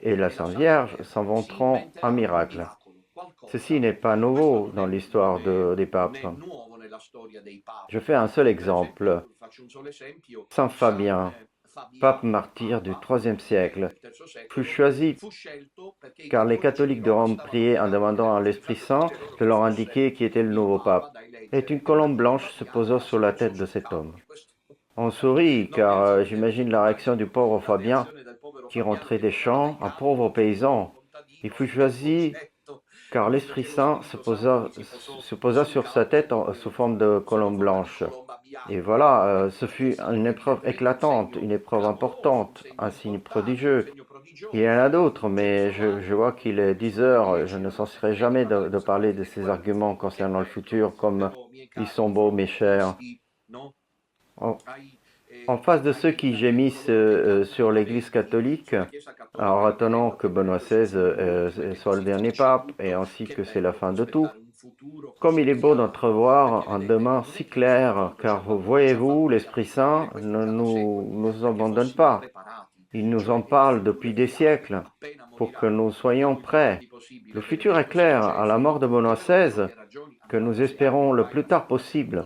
et la Sainte Vierge s'inventeront un miracle. Ceci n'est pas nouveau dans l'histoire des papes. Je fais un seul exemple. Saint Fabien, pape martyr du IIIe siècle, fut choisi car les catholiques de Rome priaient en demandant à l'Esprit Saint de leur indiquer qui était le nouveau pape. Et une colombe blanche se posa sur la tête de cet homme. On sourit car j'imagine la réaction du pauvre Fabien qui rentrait des champs, un pauvre paysan. Il fut choisi car l'Esprit Saint se posa sur sa tête sous forme de colombe blanche. Et voilà, ce fut une épreuve éclatante, une épreuve importante, un signe prodigieux. Il y en a d'autres, mais je vois qu'il est 10 heures, je ne cesserai jamais de parler de ces arguments concernant le futur, comme ils sont beaux, mes chers. En face de ceux qui gémissent sur l'Église catholique, en retenant que Benoît XVI soit le dernier pape, et ainsi que c'est la fin de tout, comme il est beau d'entrevoir un demain si clair, car voyez-vous, l'Esprit Saint ne nous abandonne pas. Il nous en parle depuis des siècles, pour que nous soyons prêts. Le futur est clair, à la mort de Benoît XVI, que nous espérons le plus tard possible.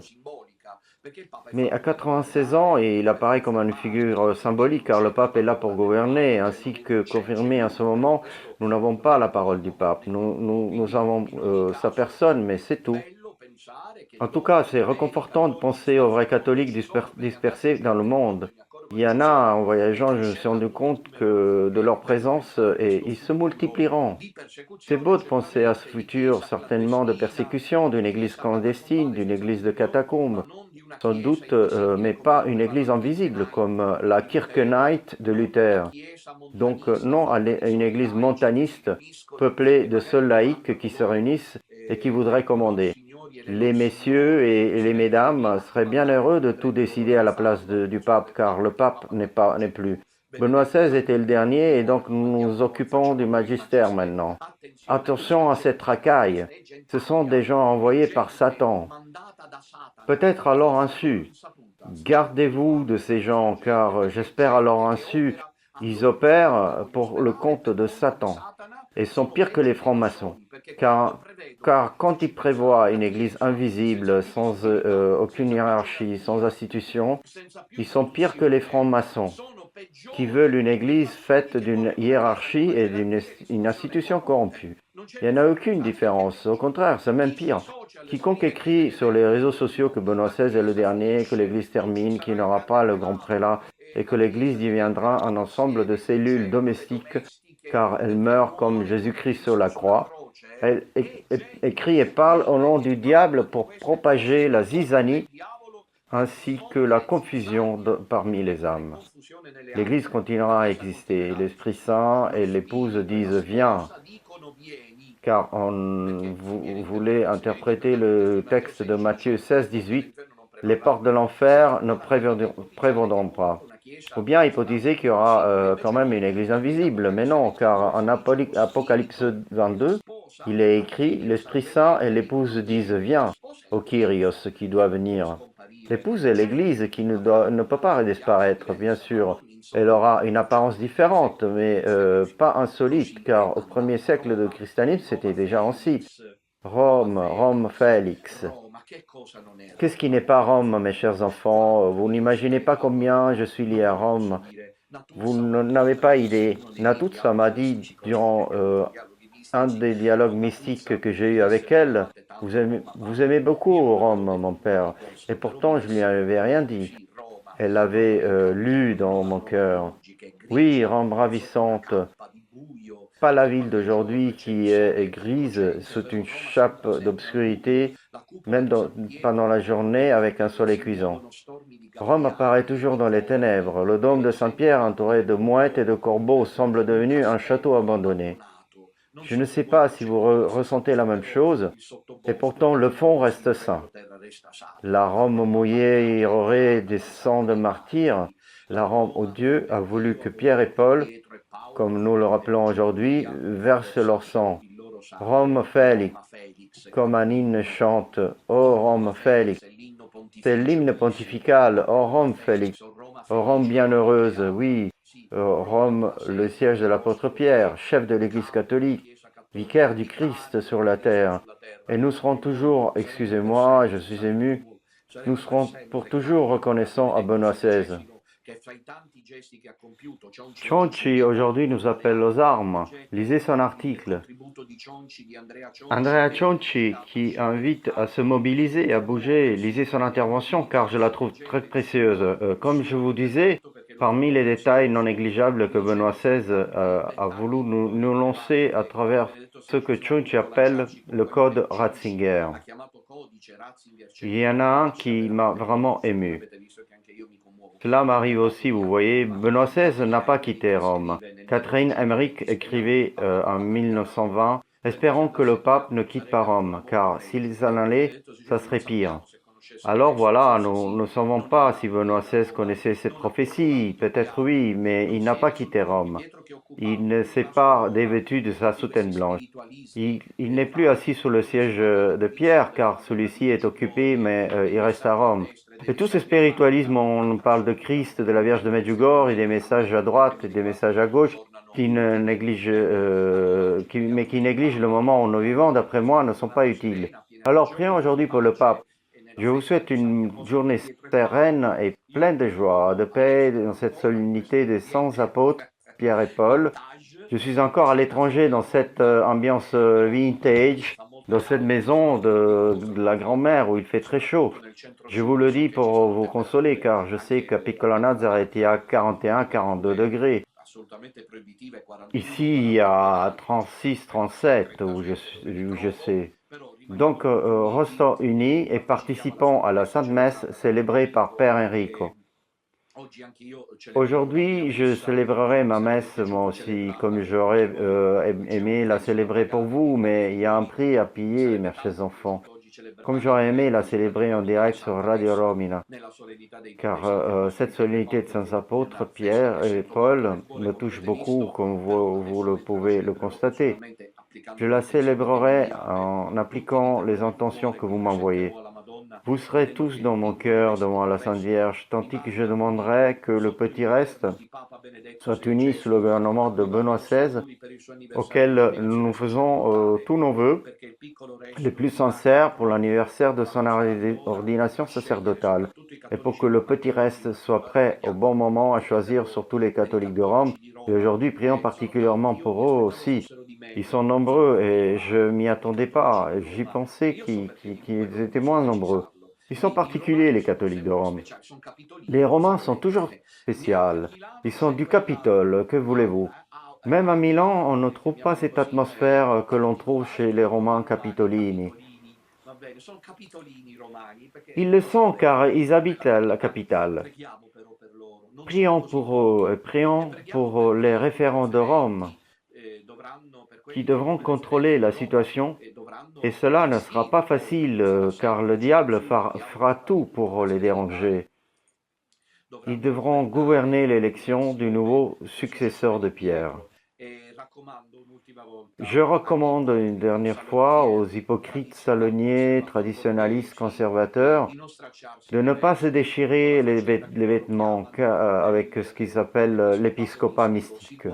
Mais à 96 ans, il apparaît comme une figure symbolique, car le pape est là pour gouverner, ainsi que confirmé à ce moment, nous n'avons pas la parole du pape, nous avons sa personne, mais c'est tout. En tout cas, c'est réconfortant de penser aux vrais catholiques dispersés dans le monde. Il y en a, en voyageant, je me suis rendu compte que de leur présence et ils se multiplieront. C'est beau de penser à ce futur, certainement de persécution, d'une église clandestine, d'une église de catacombes, sans doute, mais pas une église invisible comme la Kirchenheit de Luther. Donc non à une église montaniste, peuplée de seuls laïcs qui se réunissent et qui voudraient commander. Les messieurs et les mesdames seraient bien heureux de tout décider à la place du pape, car le pape n'est plus. Benoît XVI était le dernier et donc nous nous occupons du magistère maintenant. Attention à cette racaille. Ce sont des gens envoyés par Satan. Peut-être à leur insu. Gardez-vous de ces gens, car j'espère à leur insu, ils opèrent pour le compte de Satan et sont pires que les francs-maçons. Car quand ils prévoient une église invisible, sans aucune hiérarchie, sans institution, ils sont pires que les francs-maçons, qui veulent une église faite d'une hiérarchie et d'une institution corrompue. Il n'y en a aucune différence, au contraire, c'est même pire. Quiconque écrit sur les réseaux sociaux que Benoît XVI est le dernier, que l'église termine, qu'il n'aura pas le grand prélat, et que l'église deviendra un ensemble de cellules domestiques, car elle meurt comme Jésus-Christ sur la croix, elle écrit et parle au nom du diable pour propager la zizanie ainsi que la confusion parmi les âmes. L'Église continuera à exister. L'Esprit Saint et l'épouse disent « Viens », car vous voulez interpréter le texte de Matthieu 16, 18, « Les portes de l'enfer ne prévaudront pas ». Ou bien hypothéser qu'il y aura quand même une Église invisible, mais non, car en Apocalypse 22, il est écrit « L'Esprit Saint et l'épouse disent « Viens », au Kyrios qui doit venir. L'épouse est l'Église qui ne peut pas disparaître, bien sûr. Elle aura une apparence différente, mais pas insolite, car au 1er siècle de christianisme, c'était déjà ainsi. Rome Félix. Qu'est-ce qui n'est pas Rome, mes chers enfants? Vous n'imaginez pas combien je suis lié à Rome. Vous n'avez pas idée. Natuzza m'a dit durant un des dialogues mystiques que j'ai eu avec elle, vous aimez beaucoup Rome, mon père, et pourtant je ne lui avais rien dit. Elle avait lu dans mon cœur. Oui, Rome ravissante, pas la ville d'aujourd'hui qui est grise sous une chape d'obscurité, même pendant la journée avec un soleil cuisant. Rome apparaît toujours dans les ténèbres. Le dôme de Saint-Pierre, entouré de mouettes et de corbeaux, semble devenu un château abandonné. Je ne sais pas si vous ressentez la même chose, et pourtant le fond reste sain. La Rome mouillée aurait des sangs de martyrs. La Rome où Dieu a voulu que Pierre et Paul, comme nous le rappelons aujourd'hui, versent leur sang. Rome Félix, comme un hymne chante, ô Rome Félix. C'est l'hymne pontifical, ô Rome Félix, ô Rome bienheureuse, oui, Rome, le siège de l'apôtre Pierre, chef de l'Église catholique, vicaire du Christ sur la terre. Et nous serons toujours, excusez-moi, je suis ému, nous serons pour toujours reconnaissants à Benoît XVI. Cianci aujourd'hui nous appelle aux armes. Lisez son article. Andrea Cianci qui invite à se mobiliser et à bouger. Lisez son intervention car je la trouve très précieuse. Comme je vous disais, parmi les détails non négligeables que Benoît XVI a voulu nous lancer à travers ce que Cianci appelle le code Ratzinger. Il y en a un qui m'a vraiment ému. Cela m'arrive aussi, vous voyez, Benoît XVI n'a pas quitté Rome. Catherine Emmerich écrivait en 1920 « Espérons que le pape ne quitte pas Rome, car s'il en allait, ça serait pire. » Alors voilà, nous ne savons pas si Benoît XVI connaissait cette prophétie, peut-être oui, mais il n'a pas quitté Rome. Il ne s'est pas dévêtu de sa soutane blanche. Il n'est plus assis sous le siège de Pierre, car celui-ci est occupé, mais il reste à Rome. Et tout ce spiritualisme, on parle de Christ, de la Vierge de Medjugorje, et des messages à droite et des messages à gauche, qui négligent le moment où nous vivons, d'après moi, ne sont pas utiles. Alors prions aujourd'hui pour le pape. Je vous souhaite une journée sereine et pleine de joie, de paix, dans cette solennité des 100 apôtres, Pierre et Paul. Je suis encore à l'étranger dans cette ambiance vintage, dans cette maison de la grand-mère où il fait très chaud. Je vous le dis pour vous consoler, car je sais qu'à Piccola Nazareth, il y a 41-42 degrés. Ici, il y a 36-37 où je sais. Donc, restons unis et participons à la Sainte Messe célébrée par Père Enrico. Aujourd'hui, je célébrerai ma messe, moi aussi, comme j'aurais aimé la célébrer pour vous, mais il y a un prix à payer, mes chers enfants. Comme j'aurais aimé la célébrer en direct sur Radio Romina, car cette solennité de saints apôtres, Pierre et Paul, me touche beaucoup, comme vous le pouvez le constater. Je la célébrerai en appliquant les intentions que vous m'envoyez. Vous serez tous dans mon cœur devant la Sainte Vierge, tandis que je demanderai que le petit reste soit uni sous le gouvernement de Benoît XVI, auquel nous faisons tous nos vœux les plus sincères pour l'anniversaire de son ordination sacerdotale, et pour que le petit reste soit prêt au bon moment à choisir sur tous les catholiques de Rome. Et aujourd'hui, prions particulièrement pour eux aussi. Ils sont nombreux et je m'y attendais pas. J'y pensais qu'ils étaient moins nombreux. Ils sont particuliers, les catholiques de Rome. Les Romains sont toujours spéciaux. Ils sont du Capitole, que voulez-vous? Même à Milan, on ne trouve pas cette atmosphère que l'on trouve chez les Romains capitolini. Ils le sont car ils habitent la capitale. Prions pour eux et prions pour les référents de Rome qui devront contrôler la situation, et cela ne sera pas facile car le diable fera tout pour les déranger. Ils devront gouverner l'élection du nouveau successeur de Pierre. Je recommande une dernière fois aux hypocrites saloniers, traditionnalistes, conservateurs, de ne pas se déchirer les vêtements avec ce qu'ils appellent l'épiscopat mystique,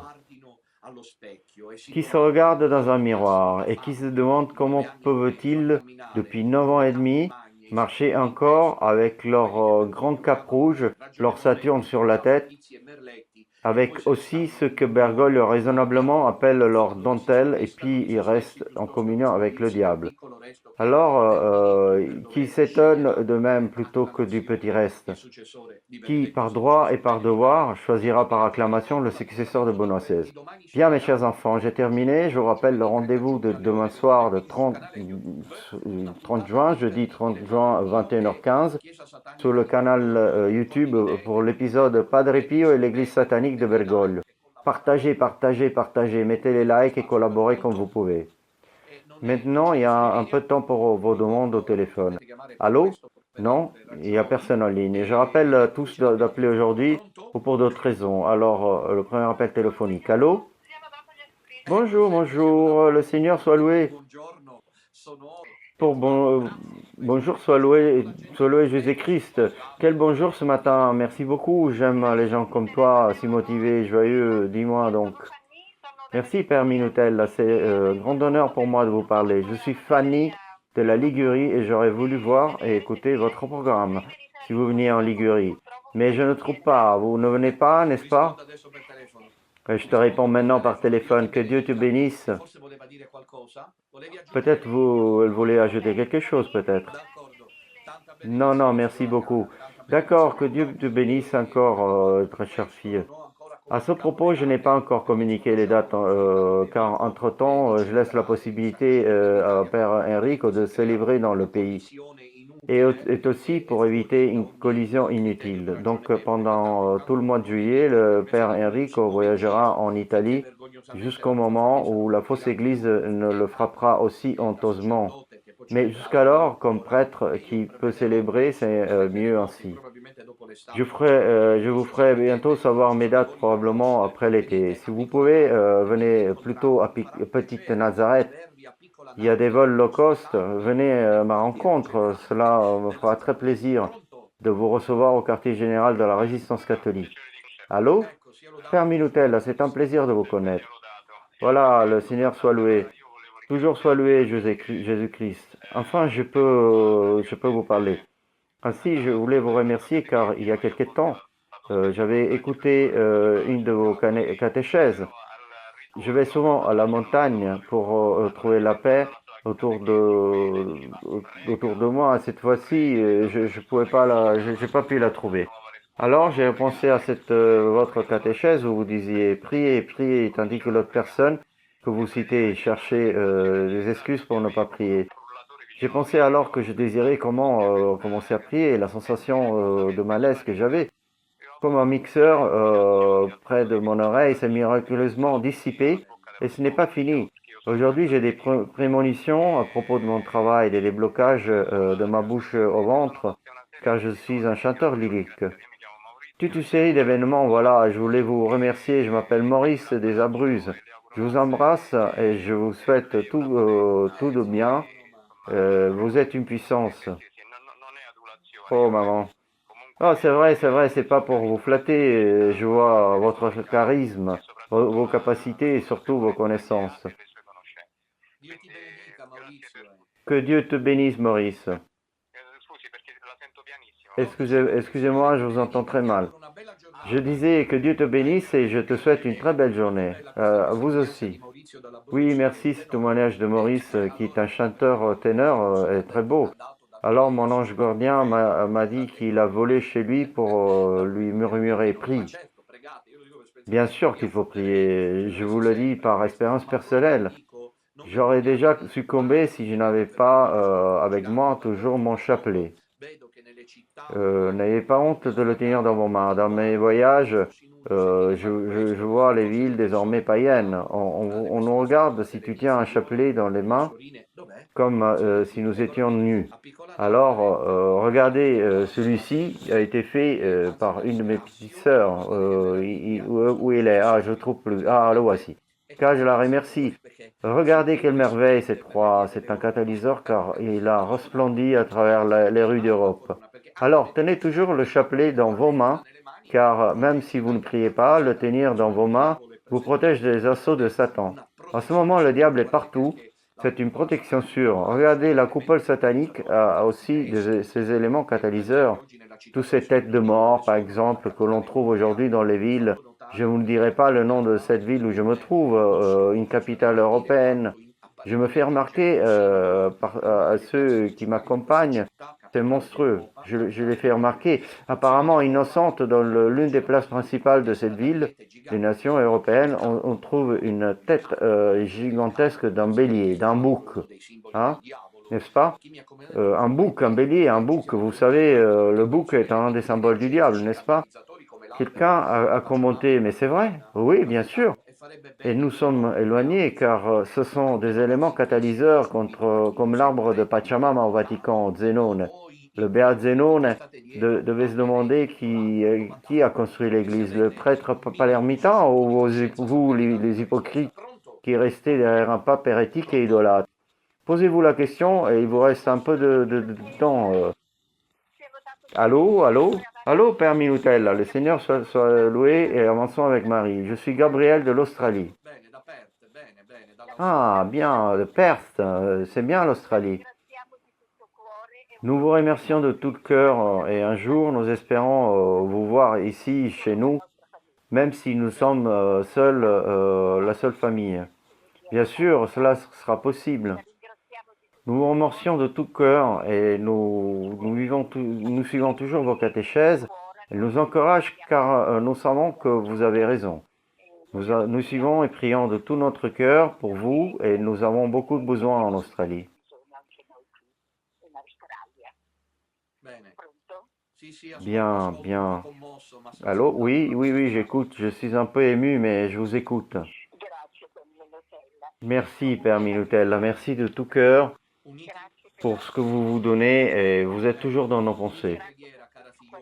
qui se regardent dans un miroir et qui se demandent comment peuvent-ils, depuis 9 ans et demi, marcher encore avec leur grand cap rouge, leur Saturne sur la tête, avec aussi ce que Bergoglio raisonnablement appelle leur dentelle, et puis ils restent en communion avec le diable. Alors, qui s'étonne de même plutôt que du petit reste, qui, par droit et par devoir, choisira par acclamation le successeur de Benoît XVI. Bien, mes chers enfants, j'ai terminé. Je vous rappelle le rendez-vous de demain soir, de 30 juin, jeudi 30 juin, 21h15, sur le canal YouTube pour l'épisode Padre Pio et l'église satanique de Bergoglio. Partagez, partagez, partagez, mettez les likes et collaborez comme vous pouvez. Maintenant, il y a un peu de temps pour vos demandes au téléphone. Allô? Non, il n'y a personne en ligne. Je rappelle à tous d'appeler aujourd'hui ou pour d'autres raisons. Alors, le premier appel téléphonique. Allô? Bonjour, bonjour, le Seigneur soit loué. Bonjour, soit loué Jésus-Christ. Quel bonjour ce matin, merci beaucoup. J'aime les gens comme toi, si motivés, joyeux. Dis-moi donc. Merci Père Minutel, c'est grand honneur pour moi de vous parler. Je suis Fanny de la Ligurie et j'aurais voulu voir et écouter votre programme si vous veniez en Ligurie. Mais je ne trouve pas, vous ne venez pas, n'est-ce pas? Je te réponds maintenant par téléphone, que Dieu te bénisse. Peut-être vous voulez ajouter quelque chose, peut-être. Non, non, merci beaucoup. D'accord, que Dieu te bénisse encore, très chère fille. À ce propos, je n'ai pas encore communiqué les dates, car entre-temps, je laisse la possibilité à Père Enrico de se livrer dans le pays. Et aussi pour éviter une collision inutile. Donc pendant tout le mois de juillet, le Père Enrico voyagera en Italie jusqu'au moment où la fausse église ne le frappera aussi honteusement. Mais jusqu'alors, comme prêtre qui peut célébrer, c'est mieux ainsi. Je vous ferai bientôt savoir mes dates, probablement après l'été. Si vous pouvez, venez plutôt à Petite Nazareth. Il y a des vols low cost. Venez à ma rencontre. Cela me fera très plaisir de vous recevoir au quartier général de la Résistance catholique. Allô? Père Minutel, c'est un plaisir de vous connaître. Voilà, le Seigneur soit loué. Toujours soit loué Jésus-Christ. Enfin, je peux vous parler. Ainsi, je voulais vous remercier car il y a quelque temps, j'avais écouté une de vos catéchèses. Je vais souvent à la montagne pour trouver la paix autour de moi. Cette fois-ci, je pouvais pas j'ai pas pu la trouver. Alors, j'ai pensé à votre catéchèse où vous disiez priez, priez, tandis que l'autre personne que vous citez cherchait des excuses pour ne pas prier. J'ai pensé alors que je désirais comment commencer à prier, la sensation de malaise que j'avais. Comme un mixeur près de mon oreille s'est miraculeusement dissipé et ce n'est pas fini. Aujourd'hui, j'ai des prémonitions à propos de mon travail, des déblocages de ma bouche au ventre, car je suis un chanteur lyrique. Toute une série d'événements, voilà, je voulais vous remercier, je m'appelle Maurice des Abruzzes. Je vous embrasse et je vous souhaite tout de bien. Vous êtes une puissance. Oh maman. Oh, c'est vrai, c'est pas pour vous flatter. Je vois votre charisme, vos capacités et surtout vos connaissances. Que Dieu te bénisse, Maurice. Excusez-moi, je vous entends très mal. Je disais que Dieu te bénisse et je te souhaite une très belle journée. Vous aussi. Oui, merci, ce témoignage de Maurice, qui est un chanteur ténor, est très beau. Alors mon ange gardien m'a dit qu'il a volé chez lui pour lui murmurer « Prie ». Bien sûr qu'il faut prier, je vous le dis par expérience personnelle. J'aurais déjà succombé si je n'avais pas avec moi toujours mon chapelet. N'ayez pas honte de le tenir dans vos mains. Dans mes voyages, je vois les villes désormais païennes. On nous regarde si tu tiens un chapelet dans les mains, comme si nous étions nus. Alors, regardez, celui-ci a été fait par une de mes petites sœurs. Où il est? Ah, je ne trouve plus. Ah, le voici. Car je la remercie. Regardez quelle merveille cette croix. C'est un catalyseur car il a resplendi à travers les rues d'Europe. Alors, tenez toujours le chapelet dans vos mains, car même si vous ne priez pas, le tenir dans vos mains vous protège des assauts de Satan. En ce moment, le diable est partout. C'est une protection sûre. Regardez, la coupole satanique a aussi ces éléments catalyseurs. Toutes ces têtes de mort, par exemple, que l'on trouve aujourd'hui dans les villes. Je ne vous dirai pas le nom de cette ville où je me trouve, une capitale européenne. Je me fais remarquer à ceux qui m'accompagnent. C'est monstrueux. Je les fais remarquer. Apparemment innocente, dans l'une des places principales de cette ville, des nations européennes, on trouve une tête gigantesque d'un bélier, d'un bouc. Hein, n'est-ce pas? Un bouc, un bélier, un bouc. Vous savez, le bouc est un des symboles du diable, n'est-ce pas? Quelqu'un a commenté, mais c'est vrai? Oui, bien sûr. Et nous sommes éloignés car ce sont des éléments catalyseurs comme l'arbre de Pachamama au Vatican, Zénone. Le béat Zénone devait se demander qui a construit l'église, le prêtre palermitain ou vous, les hypocrites, qui restez derrière un pape hérétique et idolâtre. Posez-vous la question et il vous reste un peu de temps. Allô, allô? Allô, Père Minutella, le Seigneur soit loué et avançons avec Marie. Je suis Gabriel de l'Australie. Ah, bien, de Perth, c'est bien l'Australie. Nous vous remercions de tout cœur et un jour nous espérons vous voir ici chez nous, même si nous sommes seuls, la seule famille. Bien sûr, cela sera possible. Nous vous remercions de tout cœur et nous suivons toujours vos catéchèses. Elles nous encouragent car nous savons que vous avez raison. Nous suivons et prions de tout notre cœur pour vous et nous avons beaucoup de besoins en Australie. Bien, bien. Allô? Oui, oui, oui, j'écoute. Je suis un peu ému, mais je vous écoute. Merci, Père Minutella. Merci de tout cœur pour ce que vous vous donnez et vous êtes toujours dans nos pensées.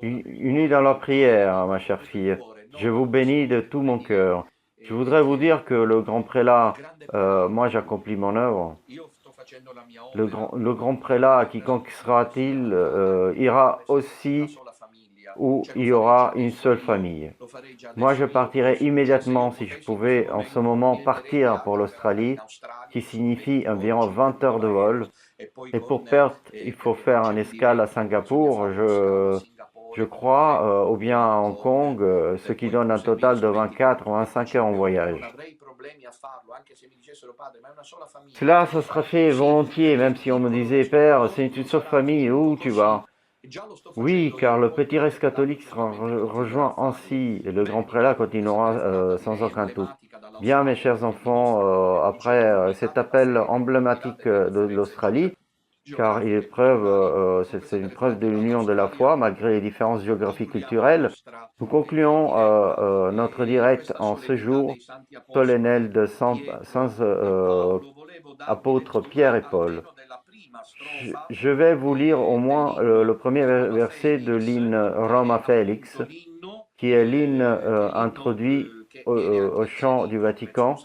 Unis dans la prière, ma chère fille, je vous bénis de tout mon cœur. Je voudrais vous dire que le grand prélat, moi j'accomplis mon œuvre. Le grand prélat, quiconque sera-t-il, ira aussi où il y aura une seule famille. Moi, je partirai immédiatement si je pouvais en ce moment partir pour l'Australie, qui signifie environ 20 heures de vol. Et pour Perth, il faut faire une escale à Singapour. je crois, ou bien à Hong Kong, ce qui donne un total de 24 ou 25 heures en voyage. Cela, ça sera fait volontiers, même si on me disait, Père, c'est une seule famille, où tu vas? Oui, car le petit reste catholique sera rejoint ainsi, et le grand prélat continuera sans aucun doute. Bien, mes chers enfants, après cet appel emblématique de l'Australie, car il est c'est une preuve de l'union de la foi, malgré les différences géographiques culturelles, nous concluons notre direct en ce jour solennel de saints apôtres Pierre et Paul. Je vais vous lire au moins le premier verset de l'hymne Roma Felix, qui est l'hymne introduit au chant du Vatican.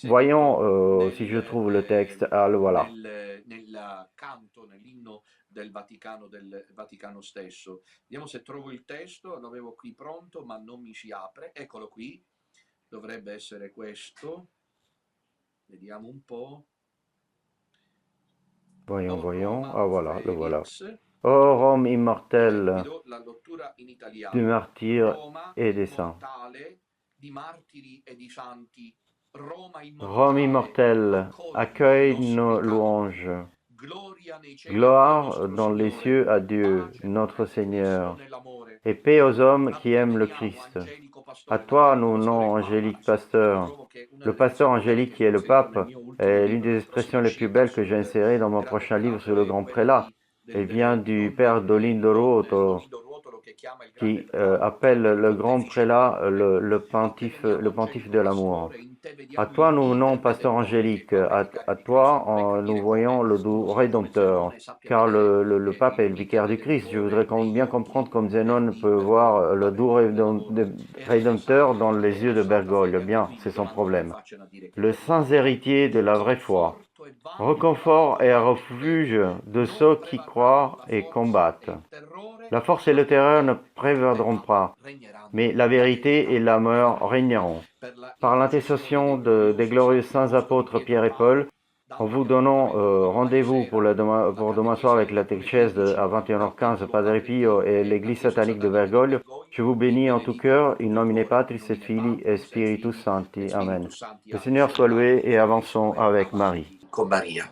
Voyons si je trouve le texte. Ah, le voilà. Del Vaticano stesso. Vediamo se trovo il testo, l'avevo qui pronto ma non mi si apre. Eccolo qui, dovrebbe essere questo. Vediamo un po'. Voyons. Ah voilà, le voilà. Ô Rome immortel du martyr et des saints. Rome immortel, accueille nos louanges. Gloire dans les cieux à Dieu, notre Seigneur, et paix aux hommes qui aiment le Christ. À toi, nous, non angélique pasteur. Le pasteur angélique qui est le pape est l'une des expressions les plus belles que j'ai insérées dans mon prochain livre sur le grand prélat. Elle vient du père Dolindo Ruotolo, qui appelle le grand prélat le pontife de l'amour. À toi, nous venons, pasteur angélique, à toi, nous voyons le doux rédempteur, car le pape est le vicaire du Christ. Je voudrais bien comprendre comme Zénon peut voir le doux rédempteur dans les yeux de Bergoglio. Bien, c'est son problème. Le saint héritier de la vraie foi, reconfort et refuge de ceux qui croient et combattent. La force et le terreur ne prévaudront pas, mais la vérité et l'amour régneront. Par l'intercession des glorieux saints apôtres Pierre et Paul, en vous donnant rendez-vous pour demain soir avec la catéchèse à 21h15 Padre Pio et l'église satanique de Bergoglio, je vous bénis en tout cœur, in nomine Patris et Filii et Spiritus Sancti. Amen. Le Seigneur soit loué et avançons avec Marie. Con Maria.